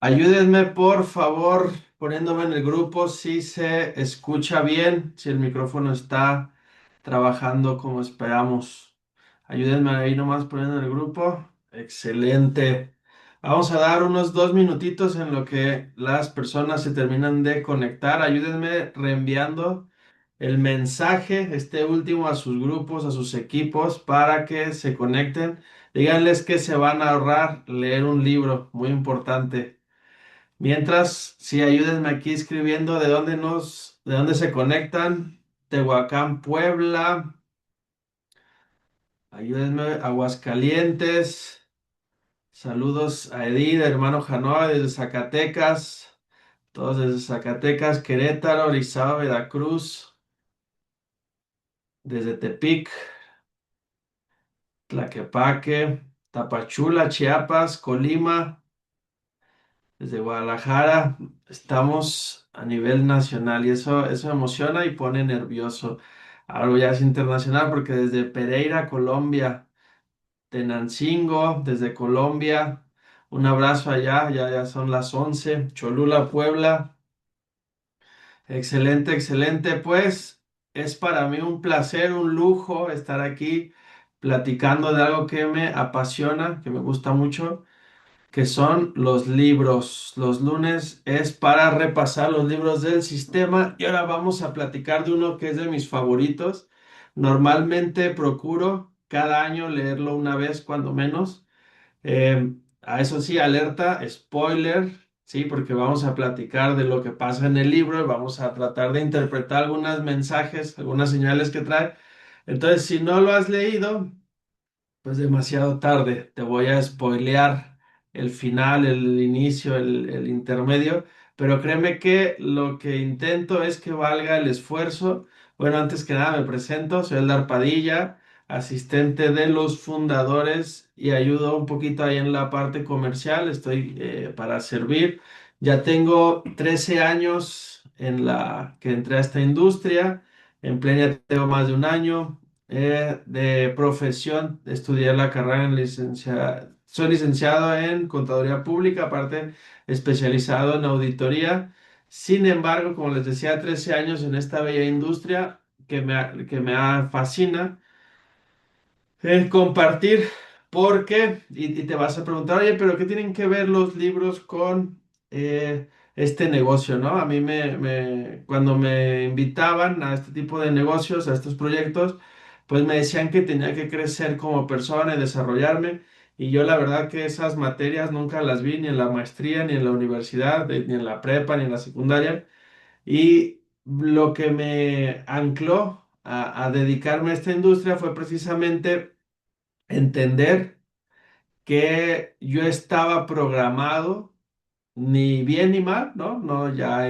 Ayúdenme, por favor, poniéndome en el grupo si se escucha bien, si el micrófono está trabajando como esperamos. Ayúdenme ahí nomás poniendo en el grupo. Excelente. Vamos a dar unos 2 minutitos en lo que las personas se terminan de conectar. Ayúdenme reenviando el mensaje, este último, a sus grupos, a sus equipos, para que se conecten. Díganles que se van a ahorrar leer un libro, muy importante. Mientras, sí, ayúdenme aquí escribiendo de dónde se conectan. Tehuacán, Puebla. Ayúdenme, Aguascalientes. Saludos a Edith, hermano Janoa, desde Zacatecas. Todos desde Zacatecas, Querétaro, Orizaba, Veracruz. Desde Tepic, Tlaquepaque, Tapachula, Chiapas, Colima. Desde Guadalajara estamos a nivel nacional y eso me emociona y pone nervioso. Ahora ya es internacional porque desde Pereira, Colombia, Tenancingo, desde Colombia, un abrazo allá, ya son las 11. Cholula, Puebla. Excelente, excelente. Pues es para mí un placer, un lujo estar aquí platicando de algo que me apasiona, que me gusta mucho, que son los libros. Los lunes es para repasar los libros del sistema y ahora vamos a platicar de uno que es de mis favoritos. Normalmente procuro cada año leerlo una vez, cuando menos. A eso sí, alerta, spoiler, sí, porque vamos a platicar de lo que pasa en el libro y vamos a tratar de interpretar algunos mensajes, algunas señales que trae. Entonces, si no lo has leído, pues demasiado tarde, te voy a spoilear el final, el inicio, el intermedio, pero créeme que lo que intento es que valga el esfuerzo. Bueno, antes que nada me presento, soy Eldar Padilla, asistente de los fundadores y ayudo un poquito ahí en la parte comercial, estoy para servir. Ya tengo 13 años en la que entré a esta industria, en plena tengo más de un año. De profesión, estudié la carrera en soy licenciado en contaduría pública, aparte especializado en auditoría. Sin embargo, como les decía, 13 años en esta bella industria fascina compartir, porque, y te vas a preguntar, oye, pero ¿qué tienen que ver los libros con este negocio, ¿no? A mí cuando me invitaban a este tipo de negocios, a estos proyectos, pues me decían que tenía que crecer como persona y desarrollarme, y yo la verdad que esas materias nunca las vi ni en la maestría, ni en la universidad, ni en la prepa, ni en la secundaria, y lo que me ancló a dedicarme a esta industria fue precisamente entender que yo estaba programado, ni bien ni mal, ¿no? No, ya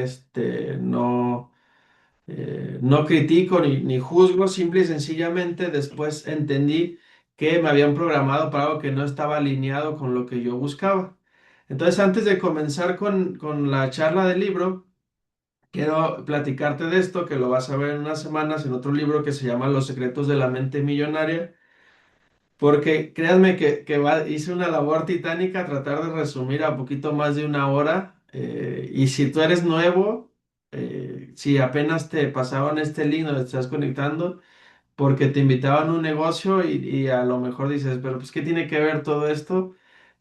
no critico ni juzgo, simple y sencillamente después entendí que me habían programado para algo que no estaba alineado con lo que yo buscaba. Entonces, antes de comenzar con la charla del libro, quiero platicarte de esto, que lo vas a ver en unas semanas en otro libro que se llama Los secretos de la mente millonaria. Porque créanme hice una labor titánica tratar de resumir a poquito más de una hora. Y si tú eres nuevo, si apenas te pasaban este link donde te estás conectando, porque te invitaban a un negocio y a lo mejor dices, pero pues ¿qué tiene que ver todo esto?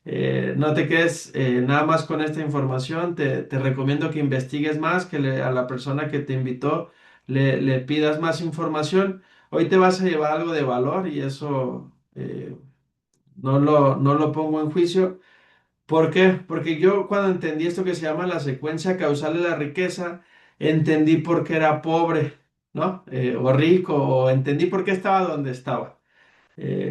No te quedes nada más con esta información. Te recomiendo que investigues más, a la persona que te invitó le pidas más información. Hoy te vas a llevar algo de valor y eso no lo pongo en juicio. ¿Por qué? Porque yo cuando entendí esto que se llama la secuencia causal de la riqueza, entendí por qué era pobre, ¿no? O rico, o entendí por qué estaba donde estaba.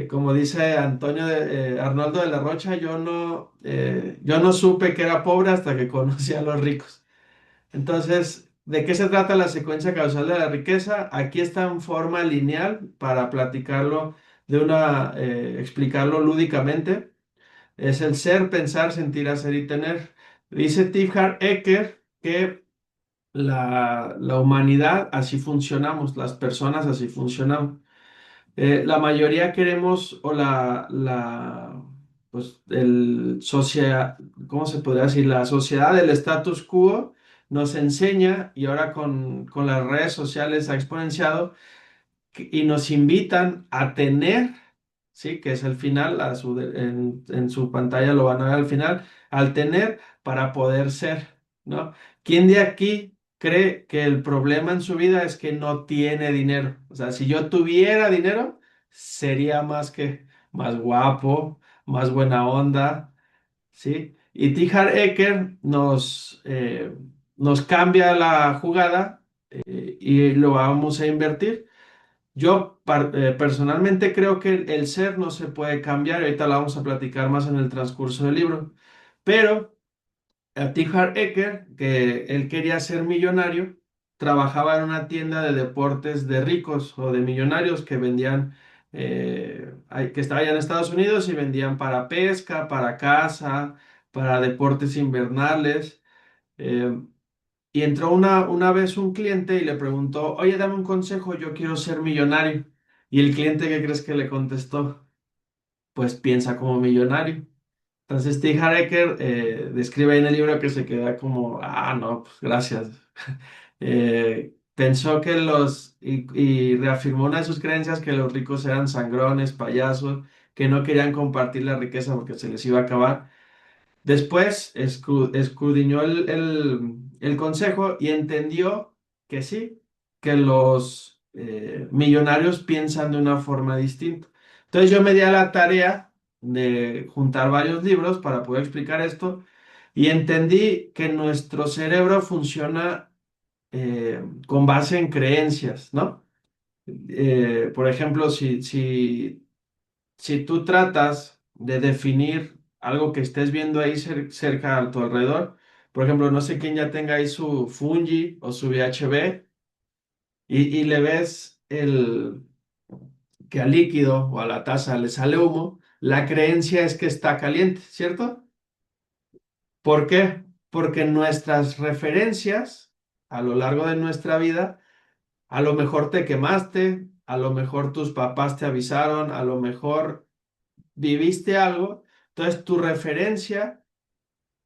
Como dice Arnoldo de la Rocha, yo no supe que era pobre hasta que conocí a los ricos. Entonces, ¿de qué se trata la secuencia causal de la riqueza? Aquí está en forma lineal para platicarlo explicarlo lúdicamente. Es el ser, pensar, sentir, hacer y tener. Dice Tifhar Ecker que la humanidad así funcionamos, las personas así funcionamos. La mayoría queremos, o pues ¿cómo se podría decir? La sociedad del status quo nos enseña, y ahora con las redes sociales ha exponenciado, y nos invitan a tener, ¿sí? Que es el final, en su pantalla lo van a ver al final, al tener para poder ser, ¿no? ¿Quién de aquí cree que el problema en su vida es que no tiene dinero? O sea, si yo tuviera dinero, sería más guapo, más buena onda, ¿sí? Y T. Harv Eker nos cambia la jugada y lo vamos a invertir. Yo personalmente creo que el ser no se puede cambiar, ahorita la vamos a platicar más en el transcurso del libro, pero T. Harv Eker, que él quería ser millonario, trabajaba en una tienda de deportes de ricos o de millonarios que vendían, que estaba allá en Estados Unidos y vendían para pesca, para caza, para deportes invernales. eh, y entró una vez un cliente y le preguntó, oye, dame un consejo, yo quiero ser millonario. Y el cliente, ¿qué crees que le contestó? Pues piensa como millonario. Entonces Steve Harker describe ahí en el libro que se queda como, ah, no, pues gracias. Pensó que y reafirmó una de sus creencias que los ricos eran sangrones, payasos, que no querían compartir la riqueza porque se les iba a acabar. Después escudriñó el consejo y entendió que sí, que los millonarios piensan de una forma distinta. Entonces yo me di a la tarea de juntar varios libros para poder explicar esto y entendí que nuestro cerebro funciona con base en creencias, ¿no? Por ejemplo, si tú tratas de definir algo que estés viendo ahí cerca a tu alrededor, por ejemplo, no sé quién ya tenga ahí su Fungi o su VHB y le ves que al líquido o a la taza le sale humo, la creencia es que está caliente, ¿cierto? ¿Por qué? Porque nuestras referencias a lo largo de nuestra vida, a lo mejor te quemaste, a lo mejor tus papás te avisaron, a lo mejor viviste algo, entonces tu referencia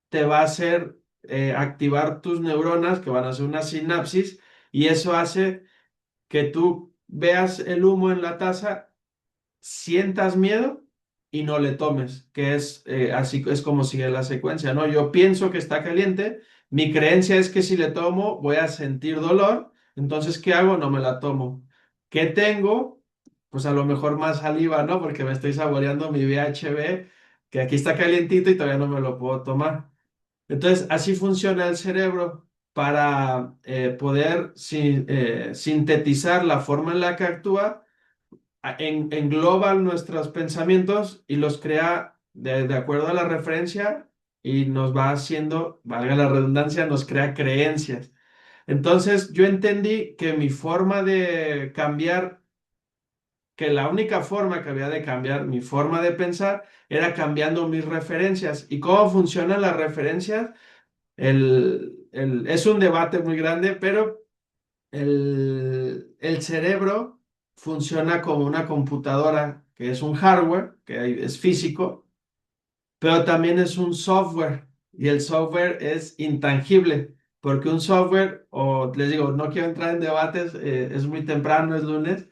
te va a hacer activar tus neuronas que van a hacer una sinapsis y eso hace que tú veas el humo en la taza, sientas miedo y no le tomes, que es así es como sigue la secuencia, ¿no? Yo pienso que está caliente, mi creencia es que si le tomo voy a sentir dolor, entonces ¿qué hago? No me la tomo. ¿Qué tengo? Pues a lo mejor más saliva, ¿no? Porque me estoy saboreando mi VHB, que aquí está calientito y todavía no me lo puedo tomar. Entonces, así funciona el cerebro para poder sintetizar la forma en la que actúa, engloba nuestros pensamientos y los crea de acuerdo a la referencia y nos va haciendo, valga la redundancia, nos crea creencias. Entonces, yo entendí que mi forma de cambiar, que la única forma que había de cambiar mi forma de pensar era cambiando mis referencias. ¿Y cómo funcionan las referencias? Es un debate muy grande, pero el cerebro funciona como una computadora, que es un hardware, que es físico, pero también es un software y el software es intangible, porque un software, o les digo, no quiero entrar en debates, es muy temprano, es lunes,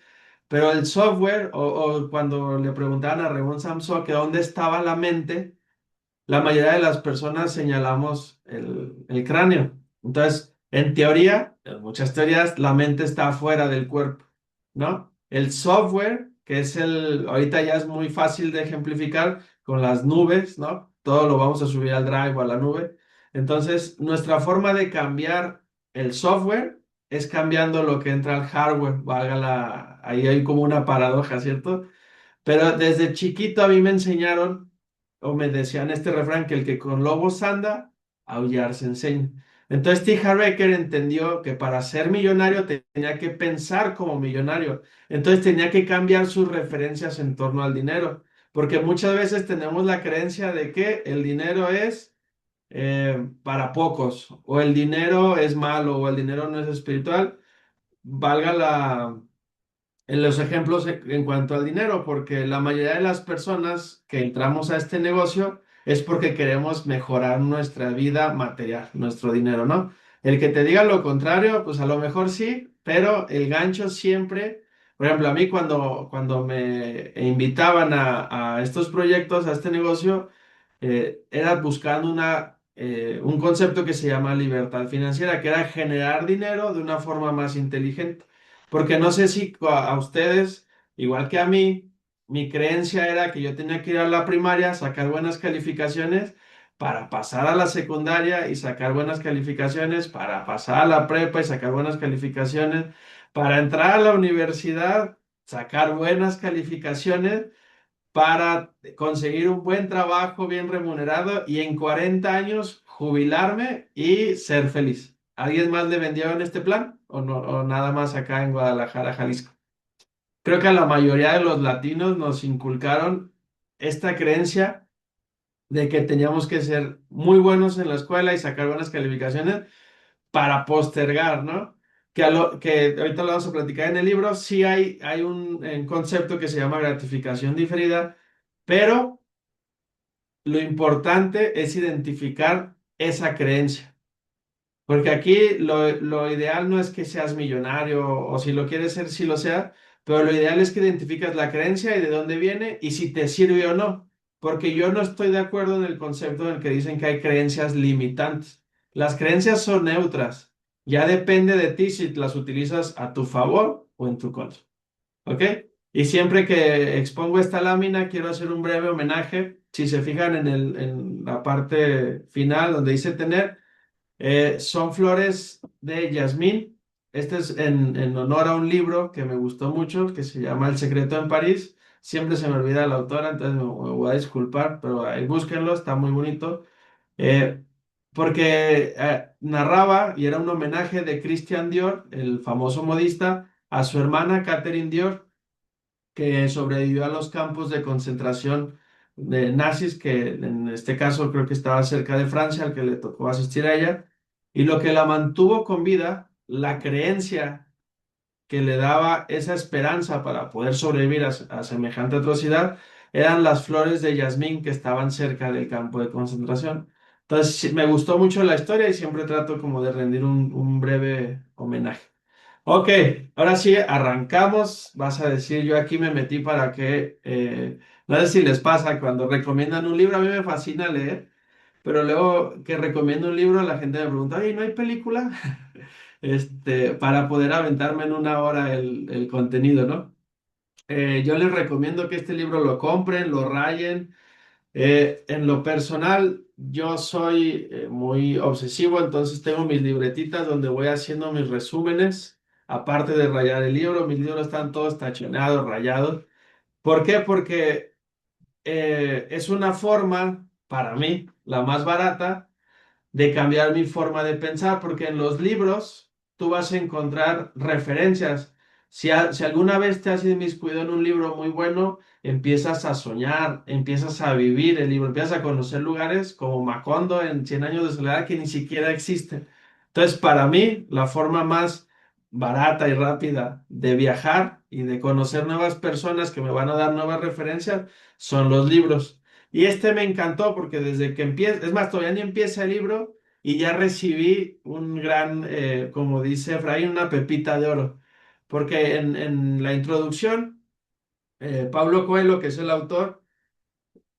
pero el software, o cuando le preguntaban a Ramón Samson que dónde estaba la mente, la mayoría de las personas señalamos el cráneo. Entonces, en teoría, en muchas teorías, la mente está fuera del cuerpo, ¿no? El software, que es ahorita ya es muy fácil de ejemplificar con las nubes, ¿no? Todo lo vamos a subir al Drive o a la nube. Entonces, nuestra forma de cambiar el software es cambiando lo que entra al hardware, ahí hay como una paradoja, ¿cierto? Pero desde chiquito a mí me enseñaron, o me decían este refrán, que el que con lobos anda, aullar se enseña. Entonces T. Harv Eker entendió que para ser millonario tenía que pensar como millonario. Entonces tenía que cambiar sus referencias en torno al dinero. Porque muchas veces tenemos la creencia de que el dinero es para pocos, o el dinero es malo, o el dinero no es espiritual. Valga en los ejemplos en cuanto al dinero, porque la mayoría de las personas que entramos a este negocio es porque queremos mejorar nuestra vida material, nuestro dinero, ¿no? El que te diga lo contrario, pues a lo mejor sí, pero el gancho siempre, por ejemplo, a mí cuando me invitaban a estos proyectos, a este negocio, era buscando un concepto que se llama libertad financiera, que era generar dinero de una forma más inteligente. Porque no sé si a ustedes, igual que a mí, mi creencia era que yo tenía que ir a la primaria, sacar buenas calificaciones para pasar a la secundaria y sacar buenas calificaciones, para pasar a la prepa y sacar buenas calificaciones, para entrar a la universidad, sacar buenas calificaciones para conseguir un buen trabajo bien remunerado y en 40 años jubilarme y ser feliz. ¿Alguien más le vendieron este plan o no, o nada más acá en Guadalajara, Jalisco? Creo que a la mayoría de los latinos nos inculcaron esta creencia de que teníamos que ser muy buenos en la escuela y sacar buenas calificaciones para postergar, ¿no? Que ahorita lo vamos a platicar en el libro, sí hay un concepto que se llama gratificación diferida, pero lo importante es identificar esa creencia. Porque aquí lo ideal no es que seas millonario o si lo quieres ser, si lo sea, pero lo ideal es que identificas la creencia y de dónde viene y si te sirve o no. Porque yo no estoy de acuerdo en el concepto en el que dicen que hay creencias limitantes. Las creencias son neutras. Ya depende de ti si las utilizas a tu favor o en tu contra. ¿Ok? Y siempre que expongo esta lámina, quiero hacer un breve homenaje. Si se fijan en la parte final donde dice tener. Son flores de jazmín. Este es en honor a un libro que me gustó mucho, que se llama El secreto en París. Siempre se me olvida la autora, entonces me voy a disculpar, pero ahí búsquenlo, está muy bonito. Eh, Porque narraba y era un homenaje de Christian Dior, el famoso modista, a su hermana Catherine Dior, que sobrevivió a los campos de concentración de nazis, que en este caso creo que estaba cerca de Francia, al que le tocó asistir a ella, y lo que la mantuvo con vida, la creencia que le daba esa esperanza para poder sobrevivir a semejante atrocidad, eran las flores de jazmín que estaban cerca del campo de concentración. Entonces, sí, me gustó mucho la historia y siempre trato como de rendir un breve homenaje. Ok, ahora sí, arrancamos. Vas a decir, yo aquí me metí para que, no sé si les pasa cuando recomiendan un libro, a mí me fascina leer, pero luego que recomiendo un libro, la gente me pregunta, oye, ¿no hay película? Para poder aventarme en una hora el contenido, ¿no? Yo les recomiendo que este libro lo compren, lo rayen. En lo personal, yo soy muy obsesivo, entonces tengo mis libretitas donde voy haciendo mis resúmenes, aparte de rayar el libro, mis libros están todos tachonados, rayados. ¿Por qué? Porque es una forma, para mí, la más barata de cambiar mi forma de pensar, porque en los libros tú vas a encontrar referencias. Si alguna vez te has inmiscuido en un libro muy bueno, empiezas a soñar, empiezas a vivir el libro, empiezas a conocer lugares como Macondo en Cien años de soledad que ni siquiera existen. Entonces, para mí, la forma más barata y rápida de viajar y de conocer nuevas personas que me van a dar nuevas referencias son los libros. Y este me encantó porque desde que empieza, es más, todavía ni empieza el libro y ya recibí un gran, como dice Efraín, una pepita de oro. Porque en la introducción, Pablo Coelho, que es el autor,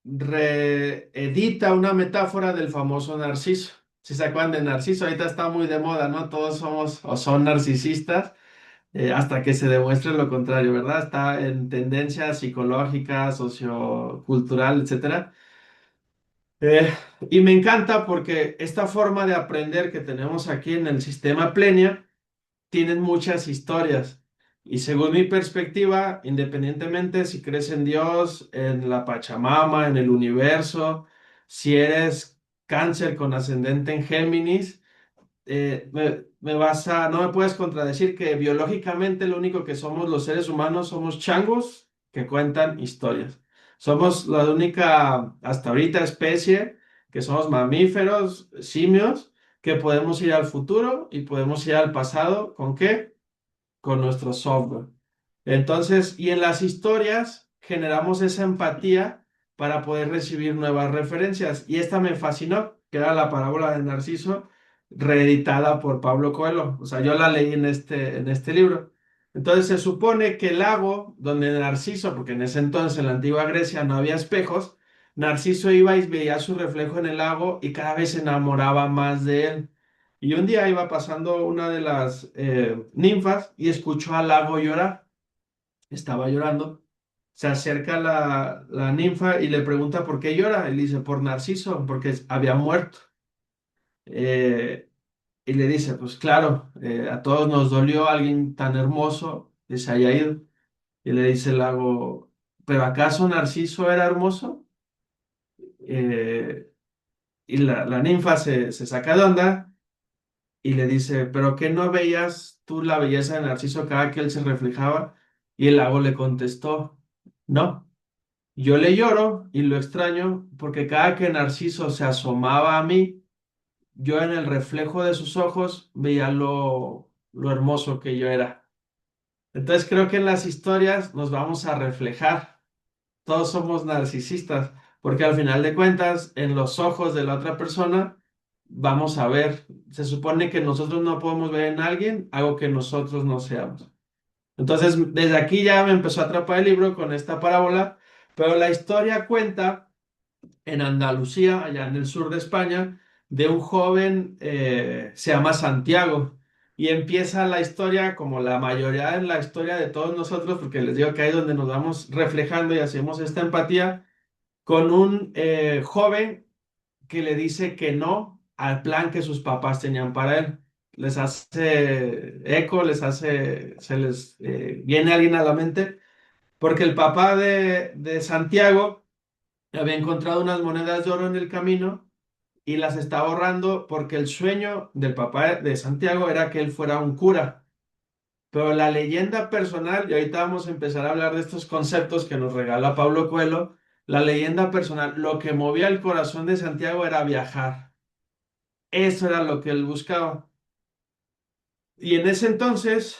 reedita una metáfora del famoso Narciso. Si se acuerdan de Narciso, ahorita está muy de moda, ¿no? Todos somos o son narcisistas hasta que se demuestre lo contrario, ¿verdad? Está en tendencia psicológica, sociocultural, etcétera. Eh, y me encanta porque esta forma de aprender que tenemos aquí en el sistema Plenia tienen muchas historias. Y según mi perspectiva, independientemente si crees en Dios, en la Pachamama, en el universo, si eres cáncer con ascendente en Géminis, no me puedes contradecir que biológicamente lo único que somos los seres humanos somos changos que cuentan historias. Somos la única, hasta ahorita, especie que somos mamíferos, simios, que podemos ir al futuro y podemos ir al pasado. ¿Con qué? Con nuestro software. Entonces, y en las historias generamos esa empatía para poder recibir nuevas referencias. Y esta me fascinó, que era la parábola de Narciso, reeditada por Pablo Coelho. O sea, yo la leí en este libro. Entonces se supone que el lago donde Narciso, porque en ese entonces en la antigua Grecia no había espejos, Narciso iba y veía su reflejo en el lago y cada vez se enamoraba más de él. Y un día iba pasando una de las ninfas y escuchó al lago llorar. Estaba llorando. Se acerca la ninfa y le pregunta por qué llora. Y le dice, por Narciso, porque había muerto. Eh, y le dice, pues claro, a todos nos dolió alguien tan hermoso que se haya ido. Y le dice el lago, ¿pero acaso Narciso era hermoso? Eh, y la ninfa se saca de onda y le dice, ¿pero qué no veías tú la belleza de Narciso cada que él se reflejaba? Y el lago le contestó, no. Yo le lloro y lo extraño porque cada que Narciso se asomaba a mí, yo en el reflejo de sus ojos veía lo hermoso que yo era. Entonces creo que en las historias nos vamos a reflejar. Todos somos narcisistas porque al final de cuentas, en los ojos de la otra persona, vamos a ver. Se supone que nosotros no podemos ver en alguien algo que nosotros no seamos. Entonces, desde aquí ya me empezó a atrapar el libro con esta parábola, pero la historia cuenta en Andalucía, allá en el sur de España, de un joven, se llama Santiago, y empieza la historia como la mayoría en la historia de todos nosotros, porque les digo que ahí es donde nos vamos reflejando y hacemos esta empatía, con un joven que le dice que no al plan que sus papás tenían para él. Les hace eco, se les viene alguien a la mente, porque el papá de Santiago había encontrado unas monedas de oro en el camino y las estaba ahorrando porque el sueño del papá de Santiago era que él fuera un cura. Pero la leyenda personal, y ahorita vamos a empezar a hablar de estos conceptos que nos regala Pablo Coelho, la leyenda personal, lo que movía el corazón de Santiago era viajar. Eso era lo que él buscaba. Y en ese entonces,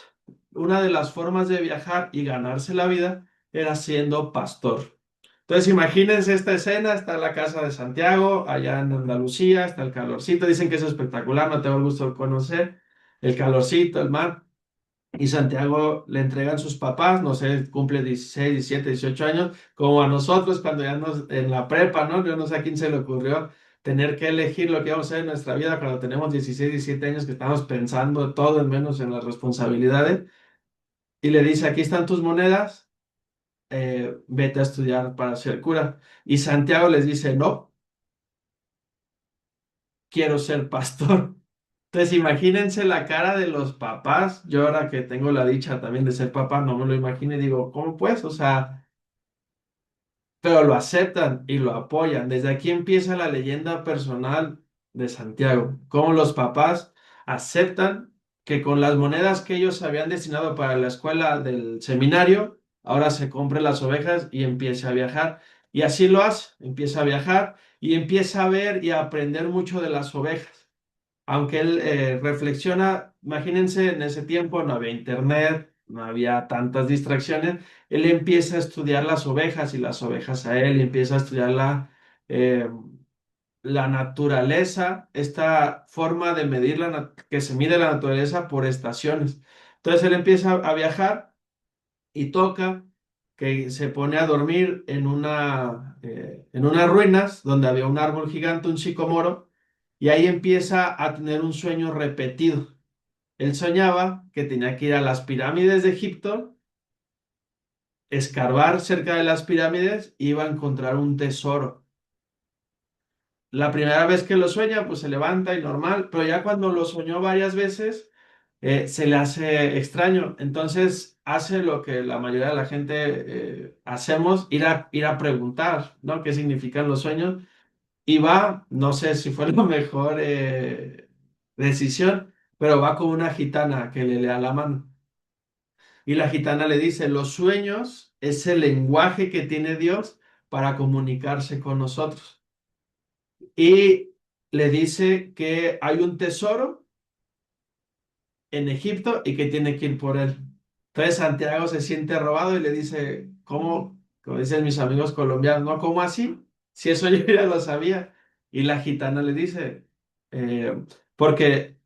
una de las formas de viajar y ganarse la vida era siendo pastor. Entonces, imagínense esta escena, está la casa de Santiago, allá en Andalucía, está el calorcito, dicen que es espectacular, no tengo el gusto de conocer, el calorcito, el mar, y Santiago le entregan sus papás, no sé, cumple 16, 17, 18 años, como a nosotros cuando ya nos, en la prepa, ¿no? Yo no sé a quién se le ocurrió tener que elegir lo que vamos a hacer en nuestra vida cuando tenemos 16, 17 años, que estamos pensando todo en menos en las responsabilidades, y le dice, aquí están tus monedas, vete a estudiar para ser cura. Y Santiago les dice, no, quiero ser pastor. Entonces imagínense la cara de los papás. Yo ahora que tengo la dicha también de ser papá, no me lo imagino y digo, ¿cómo pues? O sea, pero lo aceptan y lo apoyan. Desde aquí empieza la leyenda personal de Santiago, cómo los papás aceptan que con las monedas que ellos habían destinado para la escuela del seminario, ahora se compre las ovejas y empiece a viajar. Y así lo hace, empieza a viajar y empieza a ver y a aprender mucho de las ovejas. Aunque él reflexiona, imagínense, en ese tiempo no había internet, no había tantas distracciones, él empieza a estudiar las ovejas y las ovejas a él, y empieza a estudiar eh, la naturaleza, esta forma de medir que se mide la naturaleza por estaciones. Entonces él empieza a viajar y toca que se pone a dormir en unas ruinas donde había un árbol gigante, un sicomoro, y ahí empieza a tener un sueño repetido. Él soñaba que tenía que ir a las pirámides de Egipto, escarbar cerca de las pirámides, y iba a encontrar un tesoro. La primera vez que lo sueña, pues se levanta y normal, pero ya cuando lo soñó varias veces, se le hace extraño. Entonces hace lo que la mayoría de la gente hacemos, ir a preguntar, ¿no? ¿Qué significan los sueños? Y va, no sé si fue la mejor decisión, pero va con una gitana que le lea la mano. Y la gitana le dice, los sueños es el lenguaje que tiene Dios para comunicarse con nosotros. Y le dice que hay un tesoro en Egipto y que tiene que ir por él. Entonces Santiago se siente robado y le dice, ¿cómo? como dicen mis amigos colombianos, ¿no? ¿Cómo así? Si eso yo ya lo sabía. Y la gitana le dice, porque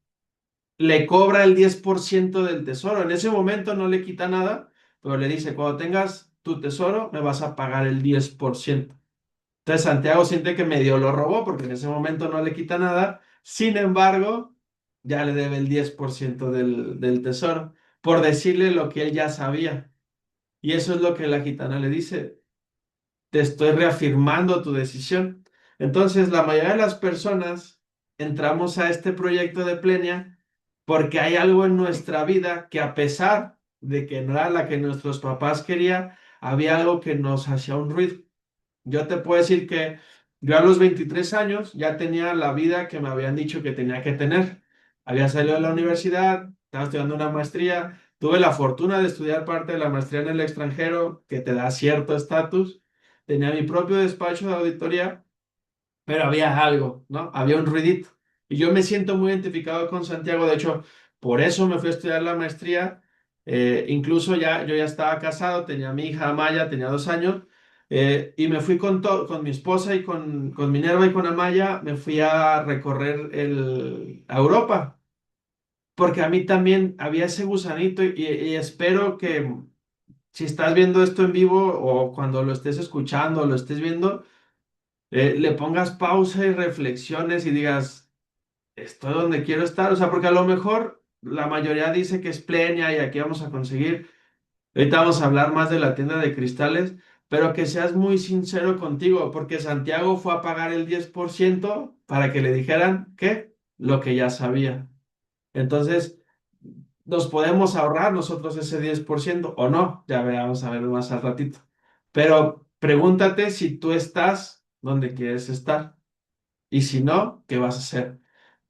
le cobra el 10% del tesoro. En ese momento no le quita nada, pero le dice, cuando tengas tu tesoro, me vas a pagar el 10%. Entonces Santiago siente que medio lo robó porque en ese momento no le quita nada. Sin embargo, ya le debe el 10% del tesoro por decirle lo que él ya sabía. Y eso es lo que la gitana le dice, te estoy reafirmando tu decisión. Entonces, la mayoría de las personas entramos a este proyecto de Plenia porque hay algo en nuestra vida que a pesar de que no era la que nuestros papás querían, había algo que nos hacía un ruido. Yo te puedo decir que yo a los 23 años ya tenía la vida que me habían dicho que tenía que tener. Había salido de la universidad, estaba estudiando una maestría, tuve la fortuna de estudiar parte de la maestría en el extranjero, que te da cierto estatus. Tenía mi propio despacho de auditoría, pero había algo, ¿no? Había un ruidito. Y yo me siento muy identificado con Santiago. De hecho, por eso me fui a estudiar la maestría. Incluso yo ya estaba casado, tenía mi hija Amaya, tenía 2 años. Y me fui con mi esposa y con Minerva y con Amaya, me fui a recorrer a Europa. Porque a mí también había ese gusanito y espero que si estás viendo esto en vivo o cuando lo estés escuchando o lo estés viendo, le pongas pausa y reflexiones y digas, estoy donde quiero estar. O sea, porque a lo mejor la mayoría dice que es Plenia y aquí vamos a conseguir. Ahorita vamos a hablar más de la tienda de cristales, pero que seas muy sincero contigo, porque Santiago fue a pagar el 10% para que le dijeran que lo que ya sabía. Entonces, nos podemos ahorrar nosotros ese 10% o no, ya vamos a ver más al ratito. Pero pregúntate si tú estás donde quieres estar. Y si no, ¿qué vas a hacer?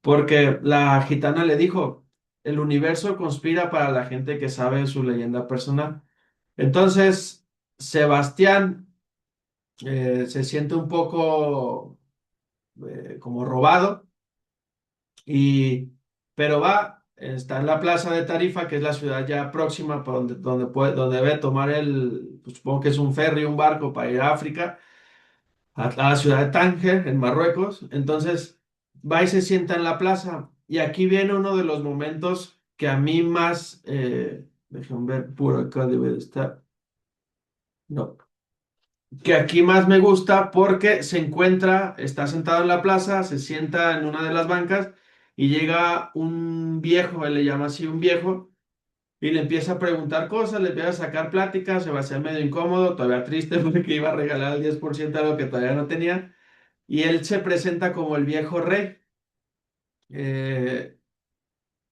Porque la gitana le dijo, el universo conspira para la gente que sabe su leyenda personal. Entonces, Sebastián se siente un poco como robado, y, pero está en la plaza de Tarifa, que es la ciudad ya próxima, para donde debe tomar pues, supongo que es un ferry, un barco para ir a África a la ciudad de Tánger, en Marruecos. Entonces va y se sienta en la plaza. Y aquí viene uno de los momentos que a mí más, déjenme ver, por acá debe de estar. No, que aquí más me gusta porque se encuentra, está sentado en la plaza, se sienta en una de las bancas y llega un viejo, él le llama así un viejo, y le empieza a preguntar cosas, le empieza a sacar pláticas, se va a hacer medio incómodo, todavía triste porque iba a regalar el 10% de lo que todavía no tenía. Y él se presenta como el viejo rey eh,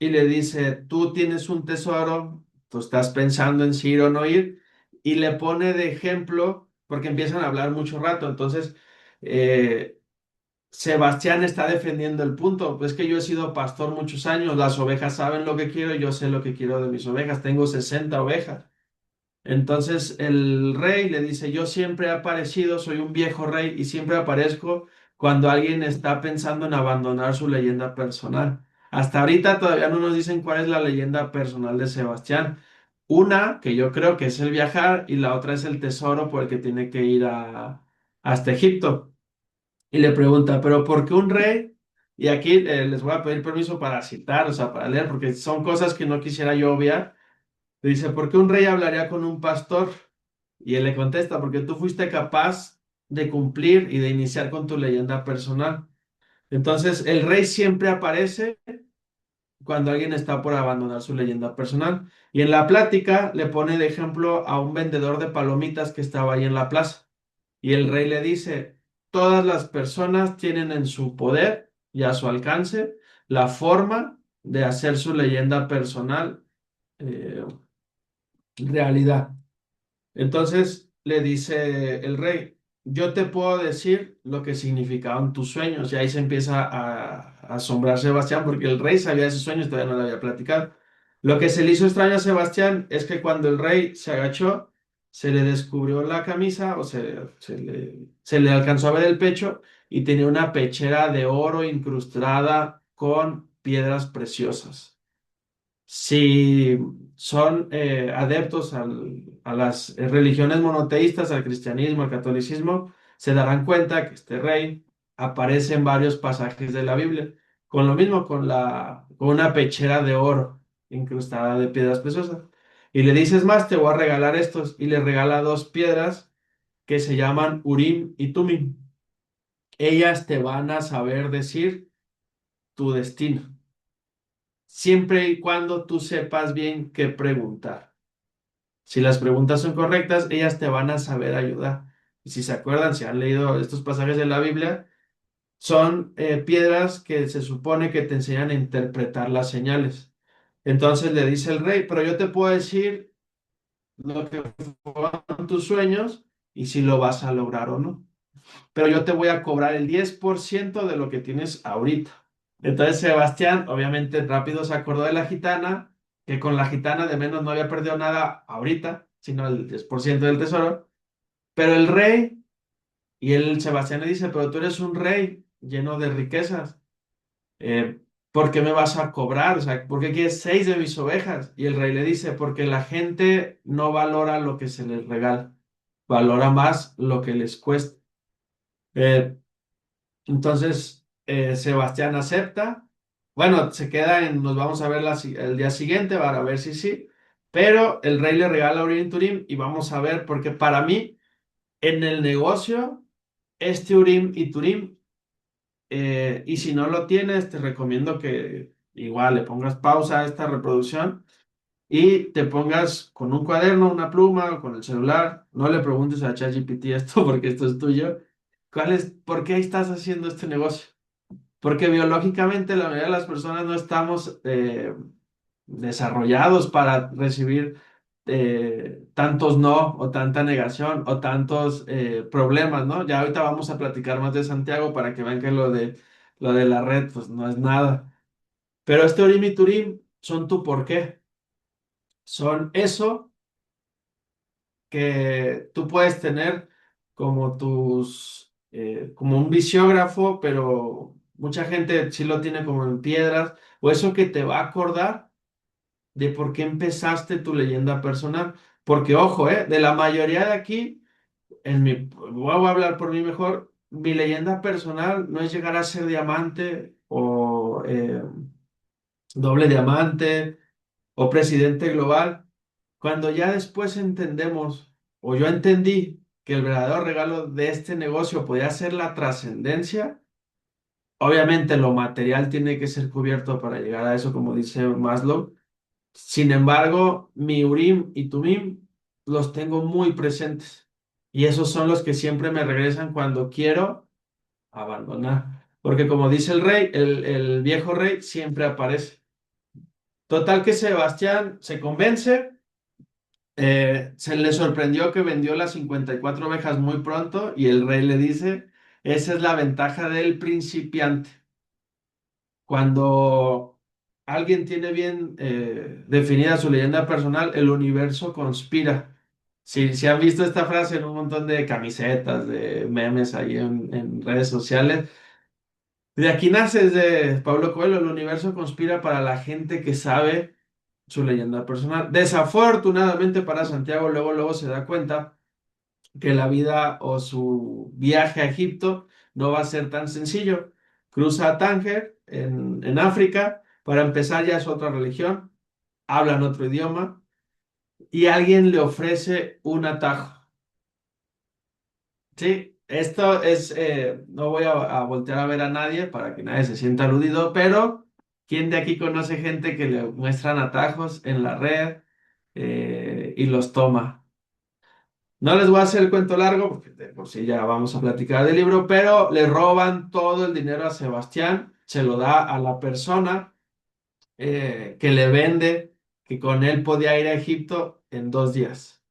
y le dice, tú tienes un tesoro, tú estás pensando en si ir o no ir, y le pone de ejemplo, porque empiezan a hablar mucho rato, entonces eh, Sebastián está defendiendo el punto, pues que yo he sido pastor muchos años, las ovejas saben lo que quiero y yo sé lo que quiero de mis ovejas, tengo 60 ovejas. Entonces el rey le dice, yo siempre he aparecido, soy un viejo rey y siempre aparezco cuando alguien está pensando en abandonar su leyenda personal. Hasta ahorita todavía no nos dicen cuál es la leyenda personal de Sebastián. Una, que yo creo que es el viajar, y la otra es el tesoro por el que tiene que ir hasta Egipto. Y le pregunta, ¿pero por qué un rey? Y aquí les voy a pedir permiso para citar, o sea, para leer, porque son cosas que no quisiera yo obviar. Le dice, ¿por qué un rey hablaría con un pastor? Y él le contesta, porque tú fuiste capaz de cumplir y de iniciar con tu leyenda personal. Entonces, el rey siempre aparece cuando alguien está por abandonar su leyenda personal. Y en la plática le pone de ejemplo a un vendedor de palomitas que estaba ahí en la plaza. Y el rey le dice, todas las personas tienen en su poder y a su alcance la forma de hacer su leyenda personal realidad. Entonces le dice el rey, yo te puedo decir lo que significaban tus sueños. Y ahí se empieza a asombrar Sebastián porque el rey sabía de sus sueños y todavía no le había platicado. Lo que se le hizo extraño a Sebastián es que cuando el rey se agachó, se le descubrió la camisa o se le alcanzó a ver el pecho y tenía una pechera de oro incrustada con piedras preciosas. Si son adeptos a las religiones monoteístas, al cristianismo, al catolicismo, se darán cuenta que este rey aparece en varios pasajes de la Biblia, con lo mismo, con una pechera de oro incrustada de piedras preciosas. Y le dices más, te voy a regalar estos, y le regala dos piedras que se llaman Urim y Tumim. Ellas te van a saber decir tu destino, siempre y cuando tú sepas bien qué preguntar. Si las preguntas son correctas, ellas te van a saber ayudar. Y si se acuerdan, si han leído estos pasajes de la Biblia, son piedras que se supone que te enseñan a interpretar las señales. Entonces le dice el rey, pero yo te puedo decir lo que fueron tus sueños y si lo vas a lograr o no. Pero yo te voy a cobrar el 10% de lo que tienes ahorita. Entonces Sebastián, obviamente, rápido se acordó de la gitana, que con la gitana de menos no había perdido nada ahorita, sino el 10% del tesoro. Pero el rey, y el Sebastián le dice, pero tú eres un rey lleno de riquezas. ¿Por qué me vas a cobrar? O sea, ¿por qué quieres 6 de mis ovejas? Y el rey le dice, porque la gente no valora lo que se les regala, valora más lo que les cuesta. Eh, Entonces, Sebastián acepta. Bueno, se queda en, nos vamos a ver el día siguiente para ver si sí. Pero el rey le regala a Urim y Turim y vamos a ver, porque para mí, en el negocio, este Urim y Turim, y si no lo tienes, te recomiendo que igual le pongas pausa a esta reproducción y te pongas con un cuaderno, una pluma o con el celular. No le preguntes a ChatGPT esto porque esto es tuyo. ¿Por qué estás haciendo este negocio? Porque biológicamente la mayoría de las personas no estamos desarrollados para recibir tantos no o tanta negación o tantos problemas, ¿no? Ya ahorita vamos a platicar más de Santiago para que vean que lo de la red pues no es nada. Pero este Urim y Turim son tu por qué. Son eso que tú puedes tener como como un visiógrafo, pero mucha gente sí lo tiene como en piedras, o eso que te va a acordar de por qué empezaste tu leyenda personal. Porque, ojo, de la mayoría de aquí, voy a hablar por mí mejor, mi leyenda personal no es llegar a ser diamante o doble diamante o presidente global. Cuando ya después entendemos, o yo entendí, que el verdadero regalo de este negocio podía ser la trascendencia, obviamente lo material tiene que ser cubierto para llegar a eso, como dice Maslow. Sin embargo, mi Urim y Tumim los tengo muy presentes. Y esos son los que siempre me regresan cuando quiero abandonar. Porque como dice el rey, el viejo rey siempre aparece. Total que Sebastián se convence. Se le sorprendió que vendió las 54 ovejas muy pronto y el rey le dice, esa es la ventaja del principiante. Cuando alguien tiene bien definida su leyenda personal, el universo conspira. Si han visto esta frase en un montón de camisetas, de memes ahí en redes sociales, de aquí nace, es de Pablo Coelho, el universo conspira para la gente que sabe su leyenda personal. Desafortunadamente para Santiago, luego se da cuenta que la vida o su viaje a Egipto no va a ser tan sencillo. Cruza a Tánger en África, para empezar ya es otra religión, hablan otro idioma y alguien le ofrece un atajo. Sí, esto es, no voy a voltear a ver a nadie para que nadie se sienta aludido, pero ¿quién de aquí conoce gente que le muestran atajos en la red y los toma? No les voy a hacer el cuento largo, porque de por sí ya vamos a platicar del libro, pero le roban todo el dinero a Sebastián, se lo da a la persona que le vende, que con él podía ir a Egipto en 2 días.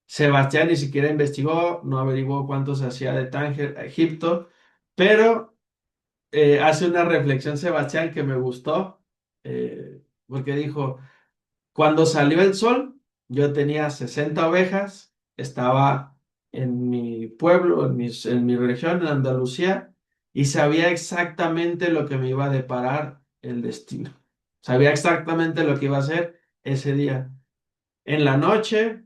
Sebastián ni siquiera investigó, no averiguó cuánto se hacía de Tánger a Egipto, pero hace una reflexión Sebastián que me gustó, porque dijo, cuando salió el sol, yo tenía 60 ovejas, estaba en mi pueblo, en mi región, en Andalucía, y sabía exactamente lo que me iba a deparar el destino. Sabía exactamente lo que iba a hacer ese día. En la noche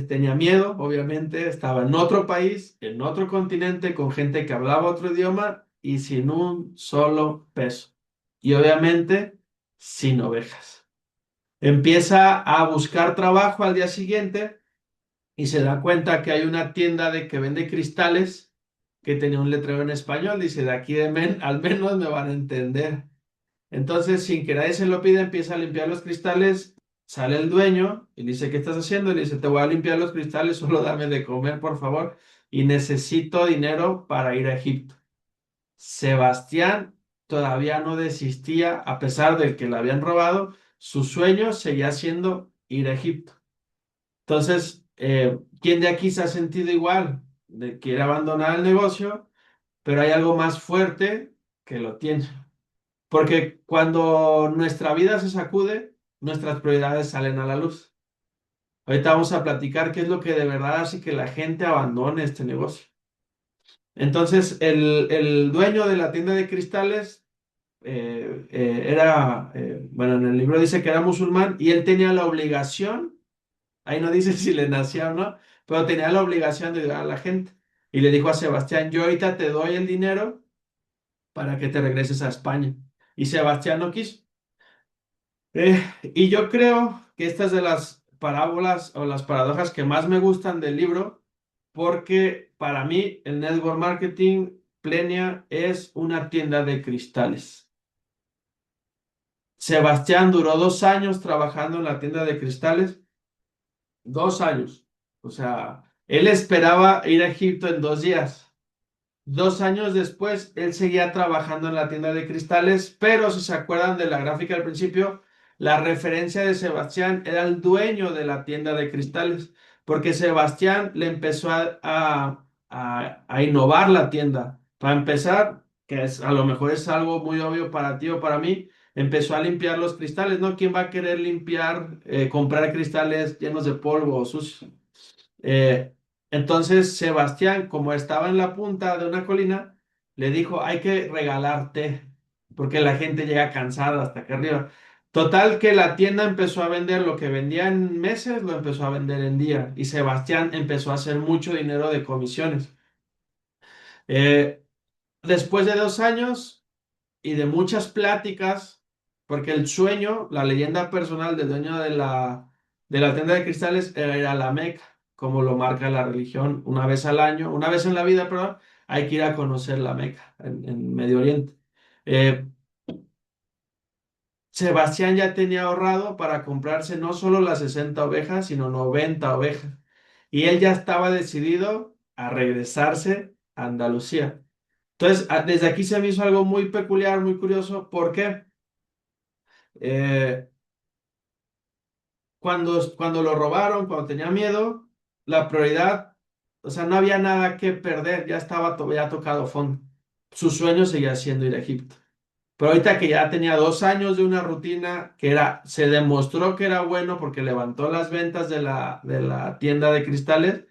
tenía miedo, obviamente, estaba en otro país, en otro continente, con gente que hablaba otro idioma y sin un solo peso. Y obviamente sin ovejas. Empieza a buscar trabajo al día siguiente y se da cuenta que hay una tienda de que vende cristales que tenía un letrero en español. Dice, de aquí al menos me van a entender. Entonces, sin que nadie se lo pida, empieza a limpiar los cristales. Sale el dueño y le dice, ¿qué estás haciendo? Y le dice, te voy a limpiar los cristales, solo dame de comer, por favor. Y necesito dinero para ir a Egipto. Sebastián todavía no desistía, a pesar de que le habían robado. Su sueño seguía siendo ir a Egipto. Entonces, ¿quién de aquí se ha sentido igual? De quiere abandonar el negocio, pero hay algo más fuerte que lo tiene. Porque cuando nuestra vida se sacude, nuestras prioridades salen a la luz. Ahorita vamos a platicar qué es lo que de verdad hace que la gente abandone este negocio. Entonces, el dueño de la tienda de cristales bueno, en el libro dice que era musulmán y él tenía la obligación, ahí no dice si le nacía o no, pero tenía la obligación de ayudar a la gente. Y le dijo a Sebastián, yo ahorita te doy el dinero para que te regreses a España. Y Sebastián no quiso. Y yo creo que esta es de las parábolas o las paradojas que más me gustan del libro, porque para mí el network marketing Plenia es una tienda de cristales. Sebastián duró 2 años trabajando en la tienda de cristales, 2 años. O sea, él esperaba ir a Egipto en 2 días. 2 años después, él seguía trabajando en la tienda de cristales, pero si se acuerdan de la gráfica al principio, la referencia de Sebastián era el dueño de la tienda de cristales, porque Sebastián le empezó a innovar la tienda. Para empezar, a lo mejor es algo muy obvio para ti o para mí, empezó a limpiar los cristales, ¿no? ¿Quién va a querer limpiar, comprar cristales llenos de polvo o sucios? Eh, entonces Sebastián, como estaba en la punta de una colina, le dijo, hay que regalar té, porque la gente llega cansada hasta acá arriba. Total que la tienda empezó a vender lo que vendía en meses, lo empezó a vender en día, y Sebastián empezó a hacer mucho dinero de comisiones. Eh, Después de 2 años y de muchas pláticas, porque el sueño, la leyenda personal del dueño de la tienda de cristales era la Meca, como lo marca la religión, una vez al año, una vez en la vida, perdón, hay que ir a conocer la Meca en Medio Oriente. Eh, Sebastián ya tenía ahorrado para comprarse no solo las 60 ovejas, sino 90 ovejas. Y él ya estaba decidido a regresarse a Andalucía. Entonces, desde aquí se me hizo algo muy peculiar, muy curioso. ¿Por qué? Eh, cuando lo robaron, cuando tenía miedo, la prioridad, o sea, no había nada que perder, ya estaba ya tocado fondo. Su sueño seguía siendo ir a Egipto. Pero ahorita que ya tenía 2 años de una rutina que se demostró que era bueno porque levantó las ventas de la tienda de cristales,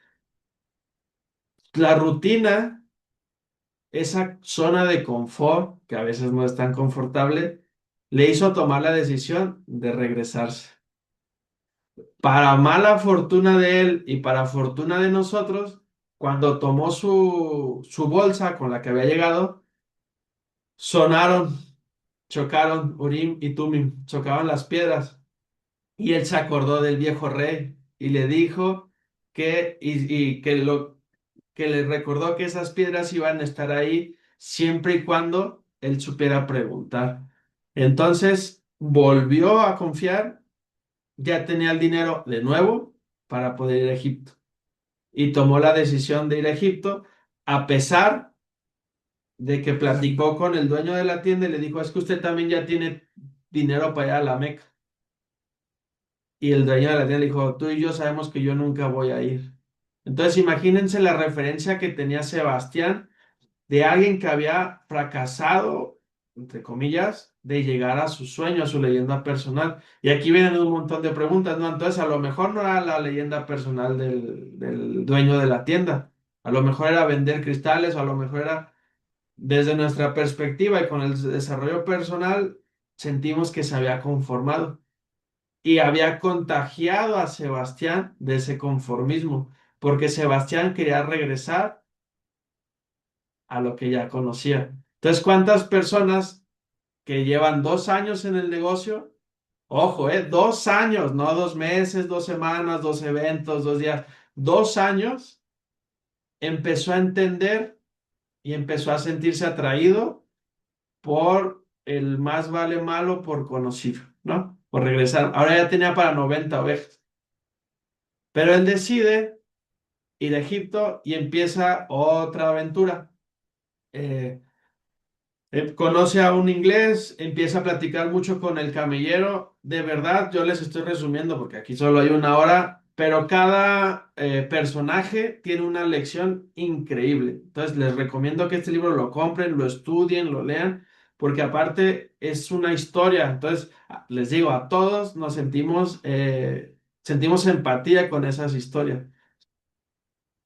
la rutina, esa zona de confort, que a veces no es tan confortable, le hizo tomar la decisión de regresarse. Para mala fortuna de él y para fortuna de nosotros, cuando tomó su bolsa con la que había llegado, sonaron, chocaron Urim y Tumim, chocaban las piedras. Y él se acordó del viejo rey y le dijo que le recordó que esas piedras iban a estar ahí siempre y cuando él supiera preguntar. Entonces volvió a confiar, ya tenía el dinero de nuevo para poder ir a Egipto y tomó la decisión de ir a Egipto a pesar de que platicó con el dueño de la tienda y le dijo, es que usted también ya tiene dinero para ir a la Meca. Y el dueño de la tienda le dijo, tú y yo sabemos que yo nunca voy a ir. Entonces imagínense la referencia que tenía Sebastián de alguien que había fracasado, entre comillas, de llegar a su sueño, a su leyenda personal. Y aquí vienen un montón de preguntas, ¿no? Entonces, a lo mejor no era la leyenda personal del dueño de la tienda. A lo mejor era vender cristales, o a lo mejor era desde nuestra perspectiva y con el desarrollo personal. sentimos que se había conformado y había contagiado a Sebastián de ese conformismo, porque Sebastián quería regresar a lo que ya conocía. Entonces, ¿cuántas personas que llevan 2 años en el negocio? Ojo, 2 años, no 2 meses, 2 semanas, 2 eventos, 2 días, 2 años, empezó a entender y empezó a sentirse atraído por el más vale malo por conocido, ¿no? Por regresar. Ahora ya tenía para 90 ovejas. Pero él decide ir a Egipto y empieza otra aventura. Eh, Conoce a un inglés, empieza a platicar mucho con el camellero. De verdad, yo les estoy resumiendo porque aquí solo hay una hora, pero cada personaje tiene una lección increíble. Entonces, les recomiendo que este libro lo compren, lo estudien, lo lean, porque aparte es una historia. Entonces, les digo, a todos nos sentimos empatía con esas historias.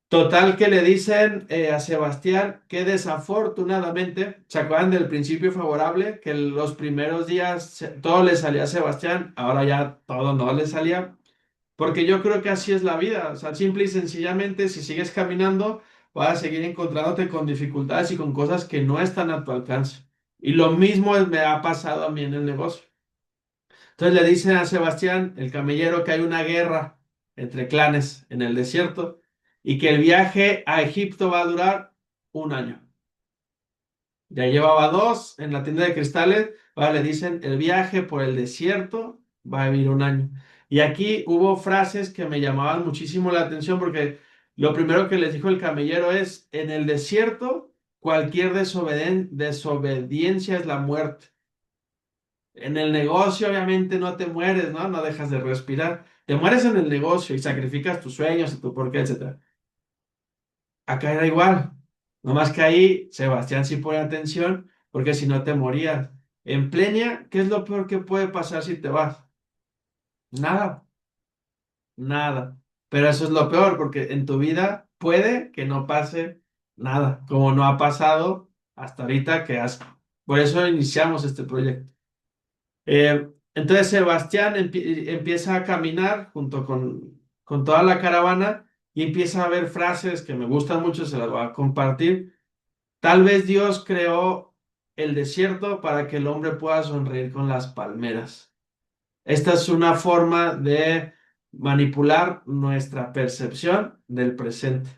Total que le dicen a Sebastián que desafortunadamente, ¿se acuerdan del principio favorable? Que los primeros días todo le salía a Sebastián, ahora ya todo no le salía, porque yo creo que así es la vida, o sea, simple y sencillamente si sigues caminando vas a seguir encontrándote con dificultades y con cosas que no están a tu alcance. Y lo mismo me ha pasado a mí en el negocio. Entonces le dicen a Sebastián, el camellero, que hay una guerra entre clanes en el desierto y que el viaje a Egipto va a durar un año. Ya llevaba dos en la tienda de cristales, ahora le dicen, el viaje por el desierto va a vivir un año. Y aquí hubo frases que me llamaban muchísimo la atención porque lo primero que les dijo el camellero es, en el desierto cualquier desobediencia es la muerte. En el negocio, obviamente, no te mueres, ¿no? No dejas de respirar. Te mueres en el negocio y sacrificas tus sueños y tu porqué, etcétera. Acá era igual. Nomás que ahí Sebastián sí pone atención, porque si no te morías. En Plenia, ¿qué es lo peor que puede pasar si te vas? Nada, nada. Pero eso es lo peor, porque en tu vida puede que no pase nada, como no ha pasado hasta ahorita que has... Por eso iniciamos este proyecto. Entonces Sebastián empieza a caminar junto con toda la caravana y empieza a ver frases que me gustan mucho, se las voy a compartir. Tal vez Dios creó el desierto para que el hombre pueda sonreír con las palmeras. Esta es una forma de manipular nuestra percepción del presente.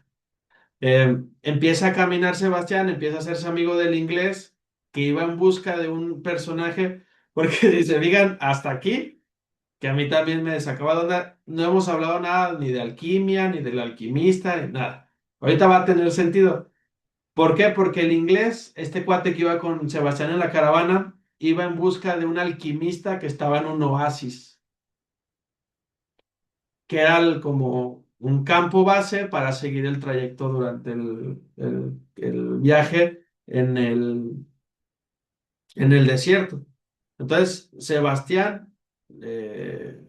Empieza a caminar Sebastián, empieza a hacerse amigo del inglés que iba en busca de un personaje, porque dice, digan, hasta aquí, que a mí también me sacaba de onda, no hemos hablado nada ni de alquimia, ni del alquimista, ni nada. Ahorita va a tener sentido. ¿Por qué? Porque el inglés, este cuate que iba con Sebastián en la caravana, iba en busca de un alquimista que estaba en un oasis, que era como un campo base para seguir el trayecto durante el viaje en el desierto. Entonces, Sebastián